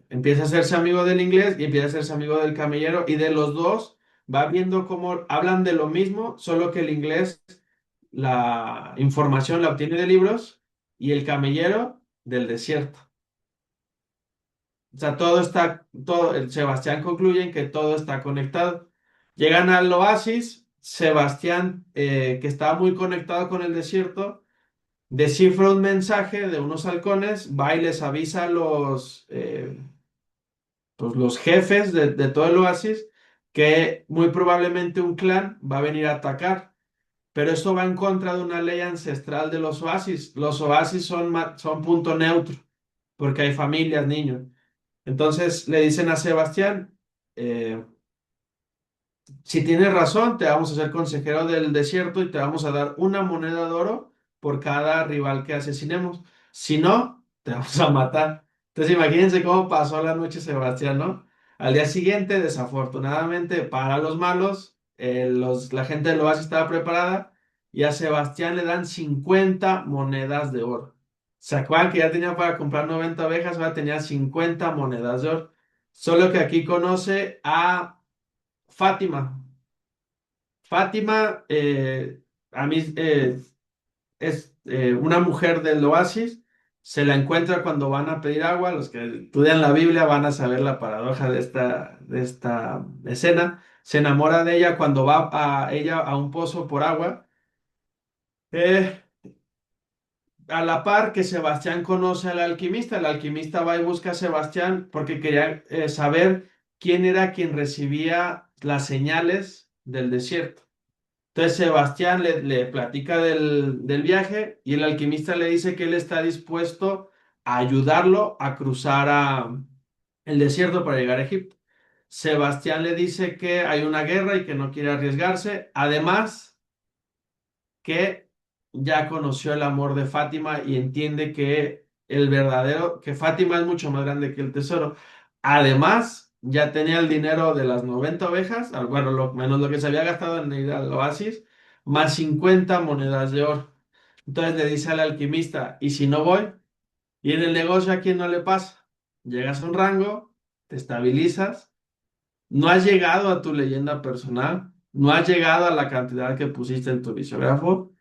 empieza a hacerse amigo del inglés y empieza a hacerse amigo del camellero y de los dos va viendo cómo hablan de lo mismo, solo que el inglés la información la obtiene de libros y el camellero del desierto. O sea, el Sebastián concluye en que todo está conectado. Llegan al oasis, Sebastián, que estaba muy conectado con el desierto, descifra un mensaje de unos halcones, va y les avisa a pues los jefes de todo el oasis que muy probablemente un clan va a venir a atacar. Pero esto va en contra de una ley ancestral de los oasis. Los oasis son punto neutro, porque hay familias, niños. Entonces le dicen a Sebastián, eh, si tienes razón, te vamos a hacer consejero del desierto y te vamos a dar una moneda de oro por cada rival que asesinemos. Si no, te vamos a matar. Entonces imagínense cómo pasó la noche Sebastián, ¿no? Al día siguiente, desafortunadamente para los malos, la gente del oasis estaba preparada y a Sebastián le dan 50 monedas de oro. ¿Se acuerdan que ya tenía para comprar 90 ovejas? Ahora tenía 50 monedas de oro. Solo que aquí conoce a Fátima. Fátima, a mí es una mujer del oasis se la encuentra cuando van a pedir agua. Los que estudian la Biblia van a saber la paradoja de esta escena. Se enamora de ella cuando va a ella a un pozo por agua. Eh, a la par que Sebastián conoce al alquimista, el alquimista va y busca a Sebastián porque quería saber quién era quien recibía las señales del desierto. Entonces Sebastián le platica del viaje y el alquimista le dice que él está dispuesto a ayudarlo a cruzar el desierto para llegar a Egipto. Sebastián le dice que hay una guerra y que no quiere arriesgarse. Además, que ya conoció el amor de Fátima y entiende que que Fátima es mucho más grande que el tesoro. Además, ya tenía el dinero de las 90 ovejas, bueno, menos lo que se había gastado en ir al oasis, más 50 monedas de oro. Entonces le dice al alquimista, ¿y si no voy? Y en el negocio, ¿a quién no le pasa? Llegas a un rango, te estabilizas, no has llegado a tu leyenda personal, no has llegado a la cantidad que pusiste en tu lisógrafo.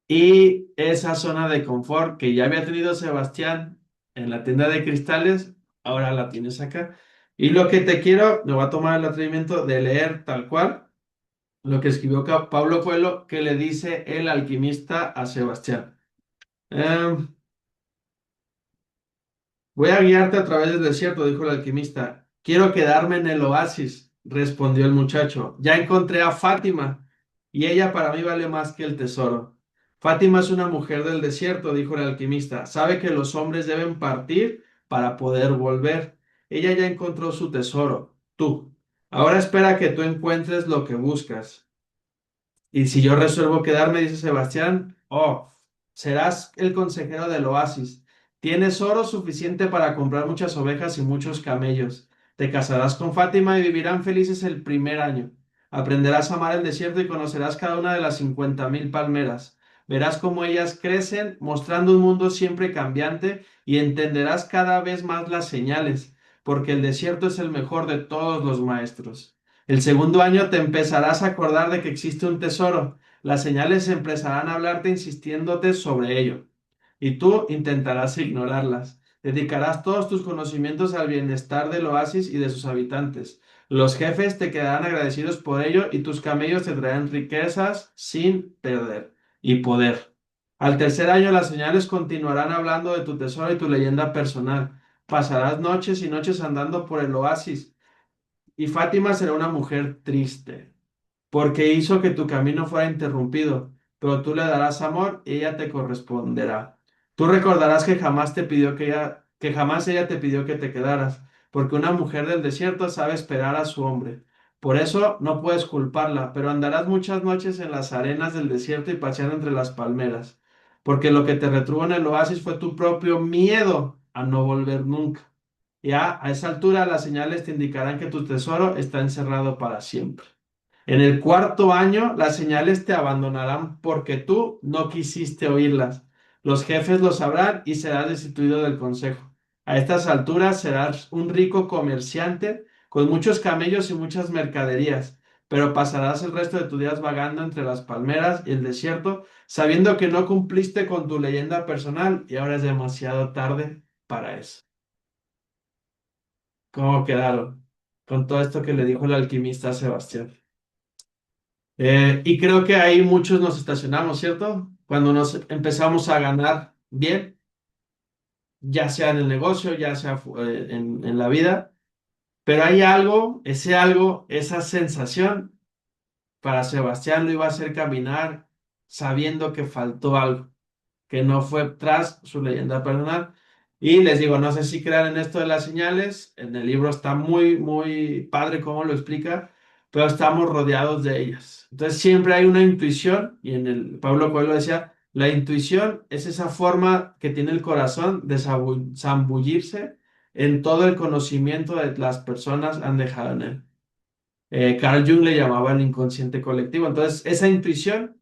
Y esa zona de confort que ya había tenido Sebastián en la tienda de cristales, ahora la tienes acá. Y lo que te quiero, me voy a tomar el atrevimiento de leer tal cual lo que escribió Pablo Coelho, que le dice el alquimista a Sebastián. Em, Voy a guiarte a través del desierto, dijo el alquimista. Quiero quedarme en el oasis, respondió el muchacho. Ya encontré a Fátima, y ella para mí vale más que el tesoro. Fátima es una mujer del desierto, dijo el alquimista. Sabe que los hombres deben partir para poder volver. Ella ya encontró su tesoro, tú. Ahora espera que tú encuentres lo que buscas. Y si yo resuelvo quedarme, dice Sebastián, oh, serás el consejero del oasis. Tienes oro suficiente para comprar muchas ovejas y muchos camellos. Te casarás con Fátima y vivirán felices el primer año. Aprenderás a amar el desierto y conocerás cada una de las 50.000 palmeras. Verás cómo ellas crecen, mostrando un mundo siempre cambiante, y entenderás cada vez más las señales, porque el desierto es el mejor de todos los maestros. El segundo año te empezarás a acordar de que existe un tesoro. Las señales empezarán a hablarte insistiéndote sobre ello, y tú intentarás ignorarlas. Dedicarás todos tus conocimientos al bienestar del oasis y de sus habitantes. Los jefes te quedarán agradecidos por ello y tus camellos te traerán riquezas sin perder y poder. Al tercer año las señales continuarán hablando de tu tesoro y tu leyenda personal. Pasarás noches y noches andando por el oasis y Fátima será una mujer triste, porque hizo que tu camino fuera interrumpido, pero tú le darás amor y ella te corresponderá. Tú recordarás que jamás ella te pidió que te quedaras, porque una mujer del desierto sabe esperar a su hombre. Por eso no puedes culparla, pero andarás muchas noches en las arenas del desierto y paseando entre las palmeras, porque lo que te retuvo en el oasis fue tu propio miedo a no volver nunca. Ya a esa altura las señales te indicarán que tu tesoro está encerrado para siempre. En el cuarto año, las señales te abandonarán porque tú no quisiste oírlas. Los jefes lo sabrán y serás destituido del consejo. A estas alturas serás un rico comerciante con muchos camellos y muchas mercaderías, pero pasarás el resto de tus días vagando entre las palmeras y el desierto, sabiendo que no cumpliste con tu leyenda personal y ahora es demasiado tarde para eso. ¿Cómo quedaron con todo esto que le dijo el alquimista a Sebastián? Y creo que ahí muchos nos estacionamos, ¿cierto? Cuando nos empezamos a ganar bien, ya sea en el negocio, ya sea en la vida, pero hay algo, ese algo, esa sensación, para Sebastián lo iba a hacer caminar sabiendo que faltó algo, que no fue tras su leyenda personal. Y les digo, no sé si crean en esto de las señales, en el libro está muy, muy padre cómo lo explica, pero estamos rodeados de ellas. Entonces siempre hay una intuición, y en el Pablo Coelho decía, la intuición es esa forma que tiene el corazón de zambullirse en todo el conocimiento de las personas han dejado en él. Carl Jung le llamaba el inconsciente colectivo. Entonces, esa intuición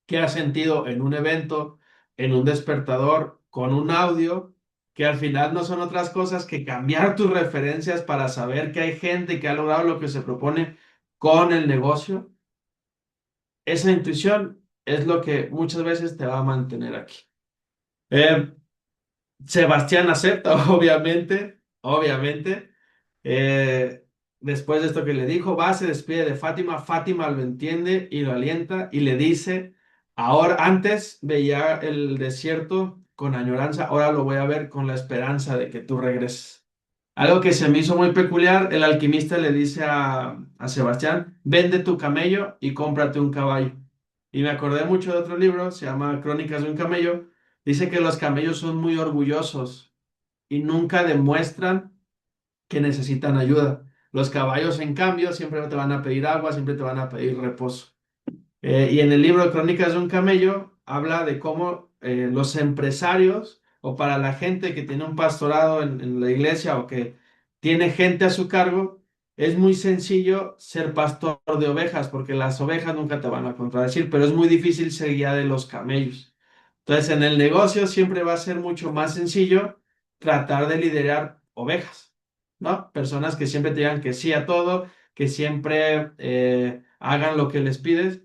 que has sentido en un evento, en un despertador, con un audio, que al final no son otras cosas que cambiar tus referencias para saber que hay gente que ha logrado lo que se propone con el negocio. Esa intuición es lo que muchas veces te va a mantener aquí. Eh, Sebastián acepta, obviamente, obviamente. Eh, Después de esto que le dijo, va, se despide de Fátima. Fátima lo entiende y lo alienta y le dice, ahora, antes veía el desierto con añoranza, ahora lo voy a ver con la esperanza de que tú regreses. Algo que se me hizo muy peculiar, el alquimista le dice a Sebastián, vende tu camello y cómprate un caballo. Y me acordé mucho de otro libro, se llama Crónicas de un camello. Dice que los camellos son muy orgullosos y nunca demuestran que necesitan ayuda. Los caballos, en cambio, siempre te van a pedir agua, siempre te van a pedir reposo. Y en el libro Crónicas de un Camello habla de cómo los empresarios o para la gente que tiene un pastorado en la iglesia o que tiene gente a su cargo, es muy sencillo ser pastor de ovejas porque las ovejas nunca te van a contradecir, pero es muy difícil ser guía de los camellos. Entonces, en el negocio siempre va a ser mucho más sencillo tratar de liderar ovejas, ¿no? Personas que siempre te digan que sí a todo, que siempre hagan lo que les pides.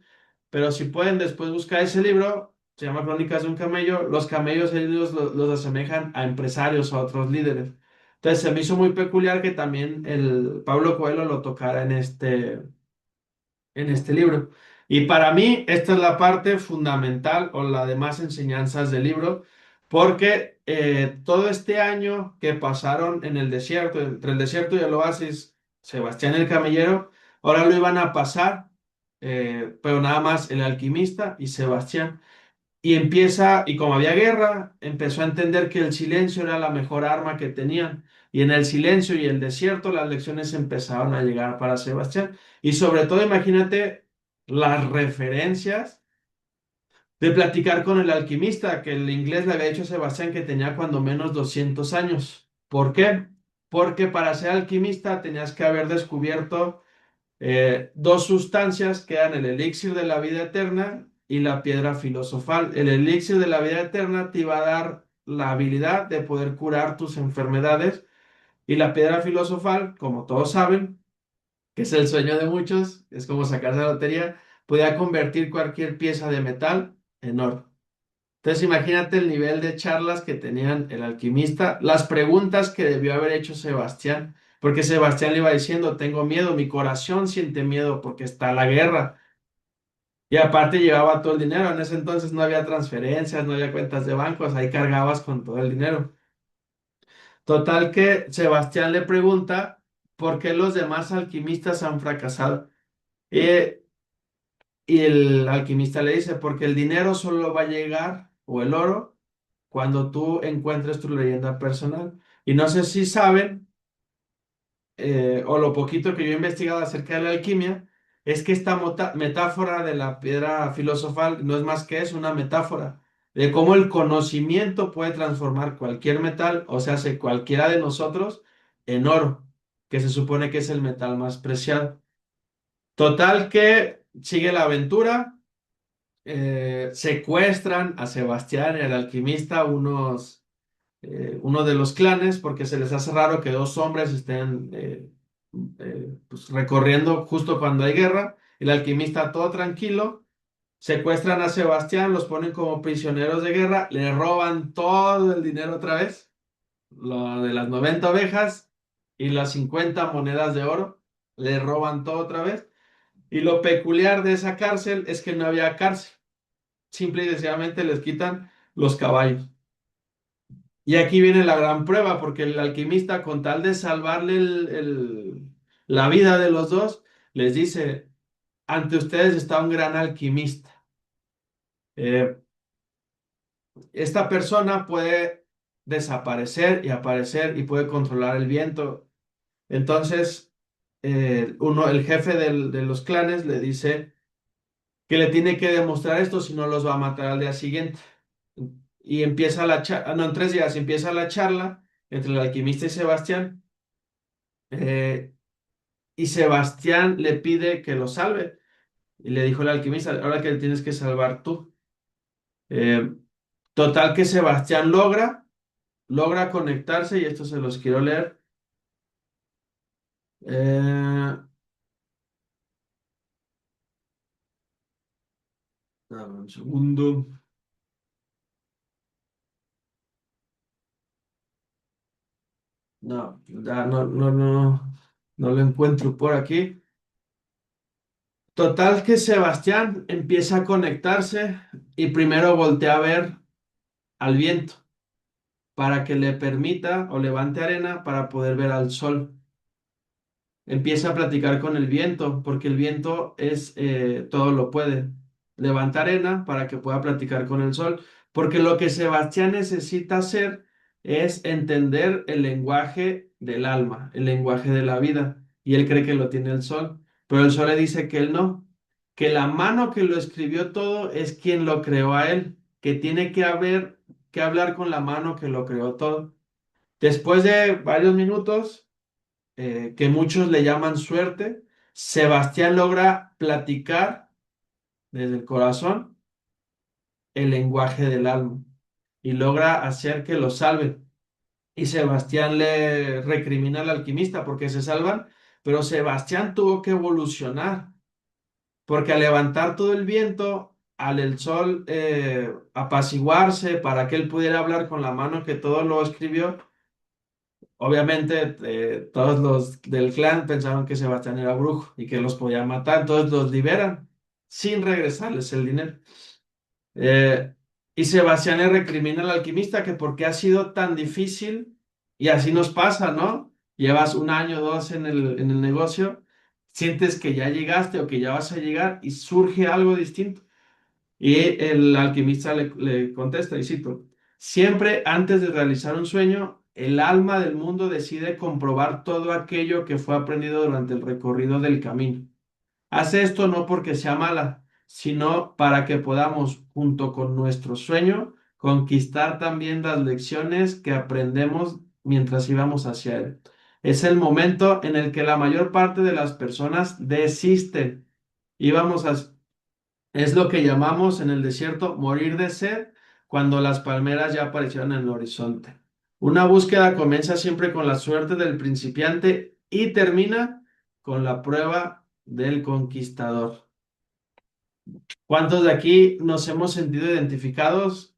Pero si pueden después buscar ese libro, se llama Crónicas de un camello, los camellos ellos los asemejan a empresarios o a otros líderes. Entonces se me hizo muy peculiar que también el Pablo Coelho lo tocara en este libro. Y para mí esta es la parte fundamental o la de más enseñanzas del libro, porque todo este año que pasaron en el desierto, entre el desierto y el oasis, Sebastián el Camellero, ahora lo iban a pasar, pero nada más el alquimista y Sebastián. Y empieza, y como había guerra, empezó a entender que el silencio era la mejor arma que tenían. Y en el silencio y el desierto las lecciones empezaron a llegar para Sebastián. Y sobre todo, imagínate las referencias de platicar con el alquimista, que el inglés le había dicho a Sebastián que tenía cuando menos 200 años. ¿Por qué? Porque para ser alquimista tenías que haber descubierto dos sustancias que eran el elixir de la vida eterna y la piedra filosofal. El elixir de la vida eterna te iba a dar la habilidad de poder curar tus enfermedades y la piedra filosofal, como todos saben, que es el sueño de muchos, es como sacarse la lotería, podía convertir cualquier pieza de metal en oro. Entonces imagínate el nivel de charlas que tenían el alquimista, las preguntas que debió haber hecho Sebastián, porque Sebastián le iba diciendo, tengo miedo, mi corazón siente miedo porque está la guerra. Y aparte llevaba todo el dinero, en ese entonces no había transferencias, no había cuentas de bancos, ahí cargabas con todo el dinero. Total que Sebastián le pregunta por qué los demás alquimistas han fracasado. Y, y el alquimista le dice, porque el dinero solo va a llegar, o el oro, cuando tú encuentres tu leyenda personal. Y no sé si saben, o lo poquito que yo he investigado acerca de la alquimia, es que esta metáfora de la piedra filosofal no es más que es una metáfora de cómo el conocimiento puede transformar cualquier metal, o sea, hace cualquiera de nosotros, en oro, que se supone que es el metal más preciado. Total que sigue la aventura, secuestran a Sebastián y al alquimista uno de los clanes porque se les hace raro que dos hombres estén pues, recorriendo justo cuando hay guerra. El alquimista todo tranquilo. Secuestran a Sebastián, los ponen como prisioneros de guerra, le roban todo el dinero otra vez, lo de las 90 ovejas y las 50 monedas de oro, le roban todo otra vez. Y lo peculiar de esa cárcel es que no había cárcel, simple y sencillamente les quitan los caballos. Y aquí viene la gran prueba, porque el alquimista, con tal de salvarle la vida de los dos, les dice, ante ustedes está un gran alquimista. Eh, Esta persona puede desaparecer y aparecer y puede controlar el viento. Entonces, el jefe de los clanes le dice que le tiene que demostrar esto, si no los va a matar al día siguiente. Y empieza la charla, no, en 3 días empieza la charla entre el alquimista y Sebastián. Eh, y Sebastián le pide que lo salve. Y le dijo el alquimista, ahora que le tienes que salvar tú. Eh, Total que Sebastián logra conectarse, y esto se los quiero leer. Eh, Dame un segundo. No, ya no lo encuentro por aquí. Total que Sebastián empieza a conectarse y primero voltea a ver al viento para que le permita o levante arena para poder ver al sol. Empieza a platicar con el viento, porque el viento es todo lo puede. Levanta arena para que pueda platicar con el sol, porque lo que Sebastián necesita hacer es entender el lenguaje del alma, el lenguaje de la vida, y él cree que lo tiene el sol, pero el sol le dice que él no, que la mano que lo escribió todo es quien lo creó a él, que tiene que hablar con la mano que lo creó todo. Después de varios minutos que muchos le llaman suerte, Sebastián logra platicar desde el corazón el lenguaje del alma y logra hacer que lo salven. Y Sebastián le recrimina al alquimista porque se salvan, pero Sebastián tuvo que evolucionar, porque al levantar todo el viento, al el sol apaciguarse para que él pudiera hablar con la mano que todo lo escribió. Obviamente, todos los del clan pensaban que Sebastián era brujo y que los podía matar, entonces los liberan sin regresarles el dinero. Eh, y Sebastián le recrimina al alquimista que por qué ha sido tan difícil, y así nos pasa, ¿no? Llevas un año o dos en el negocio, sientes que ya llegaste o que ya vas a llegar y surge algo distinto. Y el alquimista le contesta, y cito, siempre antes de realizar un sueño, el alma del mundo decide comprobar todo aquello que fue aprendido durante el recorrido del camino. Hace esto no porque sea mala, sino para que podamos, junto con nuestro sueño, conquistar también las lecciones que aprendemos mientras íbamos hacia él. Es el momento en el que la mayor parte de las personas desisten. Íbamos a es lo que llamamos en el desierto morir de sed cuando las palmeras ya aparecieron en el horizonte. Una búsqueda comienza siempre con la suerte del principiante y termina con la prueba del conquistador. ¿Cuántos de aquí nos hemos sentido identificados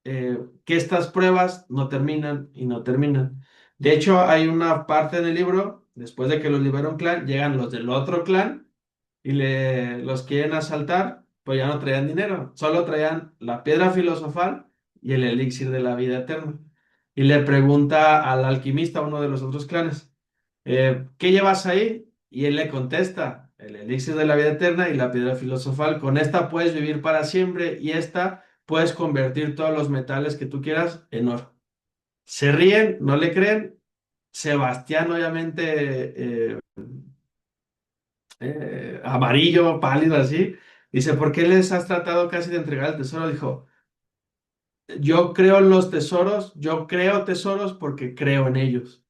que estas pruebas no terminan y no terminan? De hecho, hay una parte del libro, después de que los libera un clan, llegan los del otro clan y los quieren asaltar, pues ya no traían dinero, solo traían la piedra filosofal y el elixir de la vida eterna. Y le pregunta al alquimista, uno de los otros clanes, ¿qué llevas ahí? Y él le contesta, el elixir de la vida eterna y la piedra filosofal. Con esta puedes vivir para siempre y esta puedes convertir todos los metales que tú quieras en oro. Se ríen, no le creen. Sebastián, obviamente, amarillo, pálido así. Dice, ¿por qué les has tratado casi de entregar el tesoro? Dijo, yo creo en los tesoros, yo creo tesoros porque creo en ellos.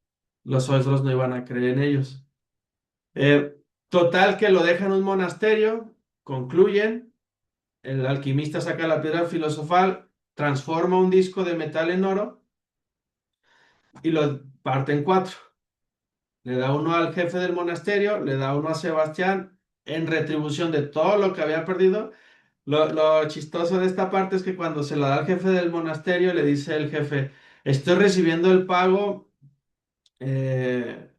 Los otros no iban a creer en ellos. Eh, Total que lo dejan en un monasterio, concluyen, el alquimista saca la piedra filosofal, transforma un disco de metal en oro y lo parte en cuatro. Le da uno al jefe del monasterio, le da uno a Sebastián en retribución de todo lo que había perdido. Lo chistoso de esta parte es que cuando se la da al jefe del monasterio, le dice el jefe, estoy recibiendo el pago,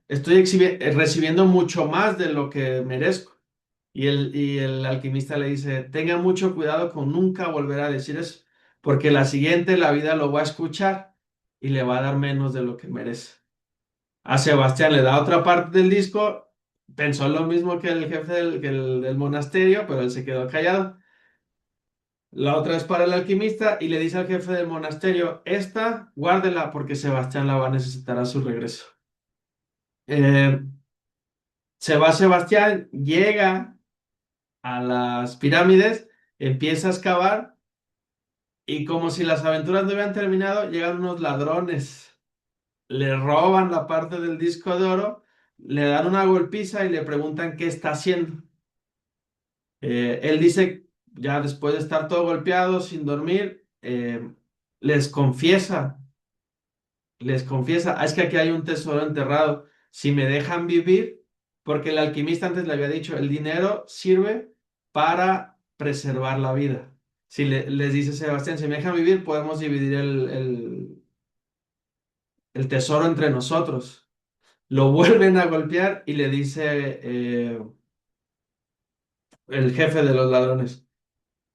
recibiendo mucho más de lo que merezco. Y el alquimista le dice, tenga mucho cuidado con nunca volver a decir eso, porque la siguiente la vida lo va a escuchar y le va a dar menos de lo que merece. A Sebastián le da otra parte del disco, pensó lo mismo que el jefe del monasterio, pero él se quedó callado. La otra es para el alquimista y le dice al jefe del monasterio, esta guárdela porque Sebastián la va a necesitar a su regreso. Eh, Se va Sebastián, llega a las pirámides, empieza a excavar y como si las aventuras no hubieran terminado, llegan unos ladrones, le roban la parte del disco de oro, le dan una golpiza y le preguntan qué está haciendo. Él dice, ya después de estar todo golpeado, sin dormir, les confiesa es que aquí hay un tesoro enterrado. Si me dejan vivir, porque el alquimista antes le había dicho, el dinero sirve para preservar la vida. Si les dice Sebastián, si me dejan vivir, podemos dividir el tesoro entre nosotros. Lo vuelven a golpear y le dice el jefe de los ladrones,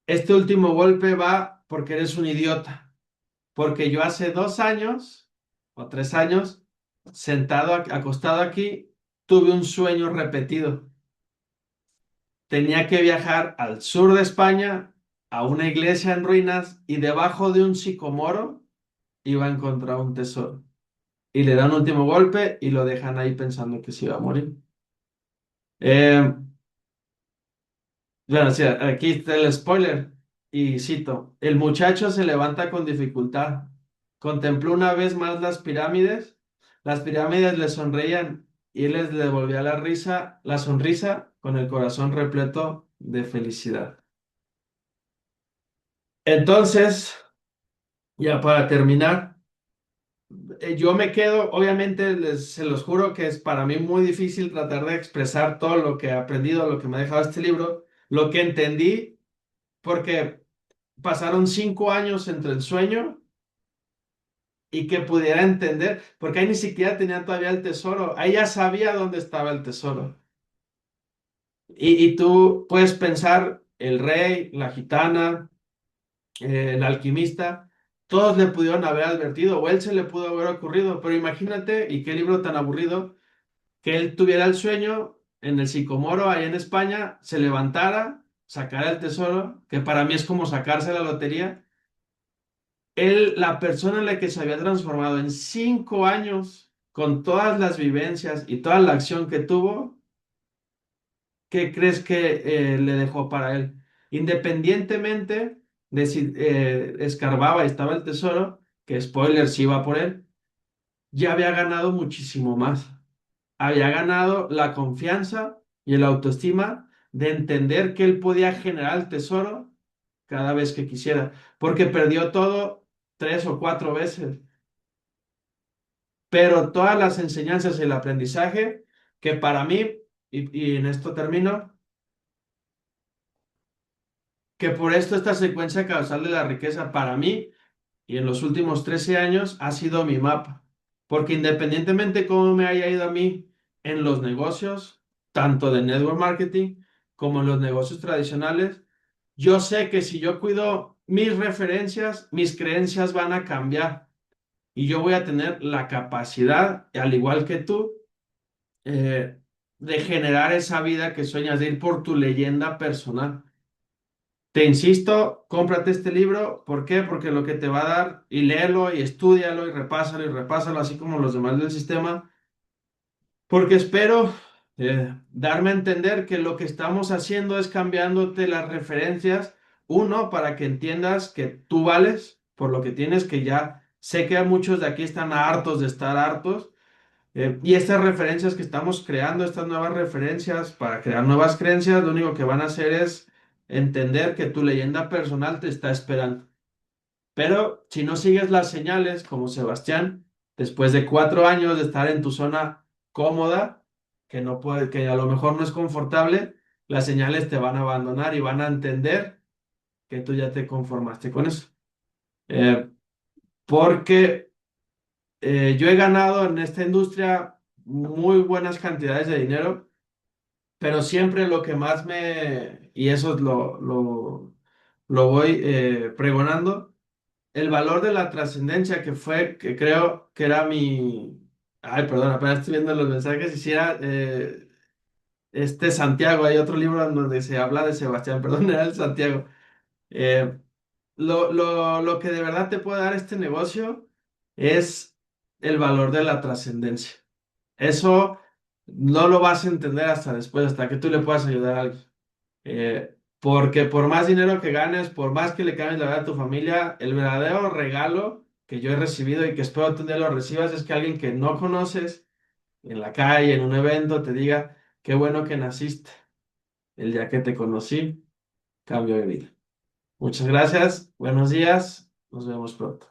este último golpe va porque eres un idiota, porque yo hace 2 años o 3 años, sentado, acostado aquí, tuve un sueño repetido. Tenía que viajar al sur de España, a una iglesia en ruinas, y debajo de un sicomoro iba a encontrar un tesoro. Y le dan un último golpe y lo dejan ahí pensando que se iba a morir. Eh, bueno, sí, aquí está el spoiler. Y cito, el muchacho se levanta con dificultad. Contempló una vez más las pirámides. Las pirámides le sonreían y él les devolvía la risa, la sonrisa con el corazón repleto de felicidad. Entonces, ya para terminar, yo me quedo, obviamente, se los juro que es para mí muy difícil tratar de expresar todo lo que he aprendido, lo que me ha dejado este libro, lo que entendí, porque pasaron 5 años entre el sueño y que pudiera entender, porque ahí ni siquiera tenía todavía el tesoro, ahí ya sabía dónde estaba el tesoro. Y tú puedes pensar, el rey, la gitana, el alquimista, todos le pudieron haber advertido, o él se le pudo haber ocurrido, pero imagínate, y qué libro tan aburrido, que él tuviera el sueño en el Sicomoro, allá en España, se levantara, sacara el tesoro, que para mí es como sacarse la lotería. Él, la persona en la que se había transformado en 5 años, con todas las vivencias y toda la acción que tuvo, ¿qué crees que le dejó para él? Independientemente de si escarbaba y estaba el tesoro, que spoiler, si iba por él, ya había ganado muchísimo más. Había ganado la confianza y el autoestima de entender que él podía generar el tesoro cada vez que quisiera, porque perdió todo 3 o 4 veces, pero todas las enseñanzas y el aprendizaje que para mí, y en esto termino, que por esto esta secuencia causal de la riqueza para mí y en los últimos 13 años ha sido mi mapa. Porque independientemente cómo me haya ido a mí en los negocios, tanto de network marketing como en los negocios tradicionales, yo sé que si yo cuido mis referencias, mis creencias van a cambiar y yo voy a tener la capacidad, al igual que tú, de generar esa vida que sueñas, de ir por tu leyenda personal. Te insisto, cómprate este libro. ¿Por qué? Porque lo que te va a dar, y léelo y estúdialo y repásalo, así como los demás del sistema, porque espero darme a entender que lo que estamos haciendo es cambiándote las referencias, uno, para que entiendas que tú vales por lo que tienes, que ya sé que muchos de aquí están hartos de estar hartos, y estas referencias que estamos creando, estas nuevas referencias para crear nuevas creencias, lo único que van a hacer es entender que tu leyenda personal te está esperando. Pero si no sigues las señales, como Sebastián, después de 4 años de estar en tu zona cómoda, que no puede, que a lo mejor no es confortable, las señales te van a abandonar y van a entender que tú ya te conformaste con eso. Eh, porque yo he ganado en esta industria muy buenas cantidades de dinero, pero siempre lo que más y eso lo voy pregonando, el valor de la trascendencia que fue, que creo que era ay, perdón, apenas estoy viendo los mensajes, hiciera este Santiago, hay otro libro en donde se habla de Sebastián, perdón, era el Santiago. Eh, lo que de verdad te puede dar este negocio es el valor de la trascendencia. Eso no lo vas a entender hasta después, hasta que tú le puedas ayudar a alguien. Porque por más dinero que ganes, por más que le cambies la vida a tu familia, el verdadero regalo que yo he recibido y que espero tú un día lo recibas es que alguien que no conoces en la calle, en un evento, te diga, qué bueno que naciste. El día que te conocí, cambio de vida. Muchas gracias, buenos días, nos vemos pronto.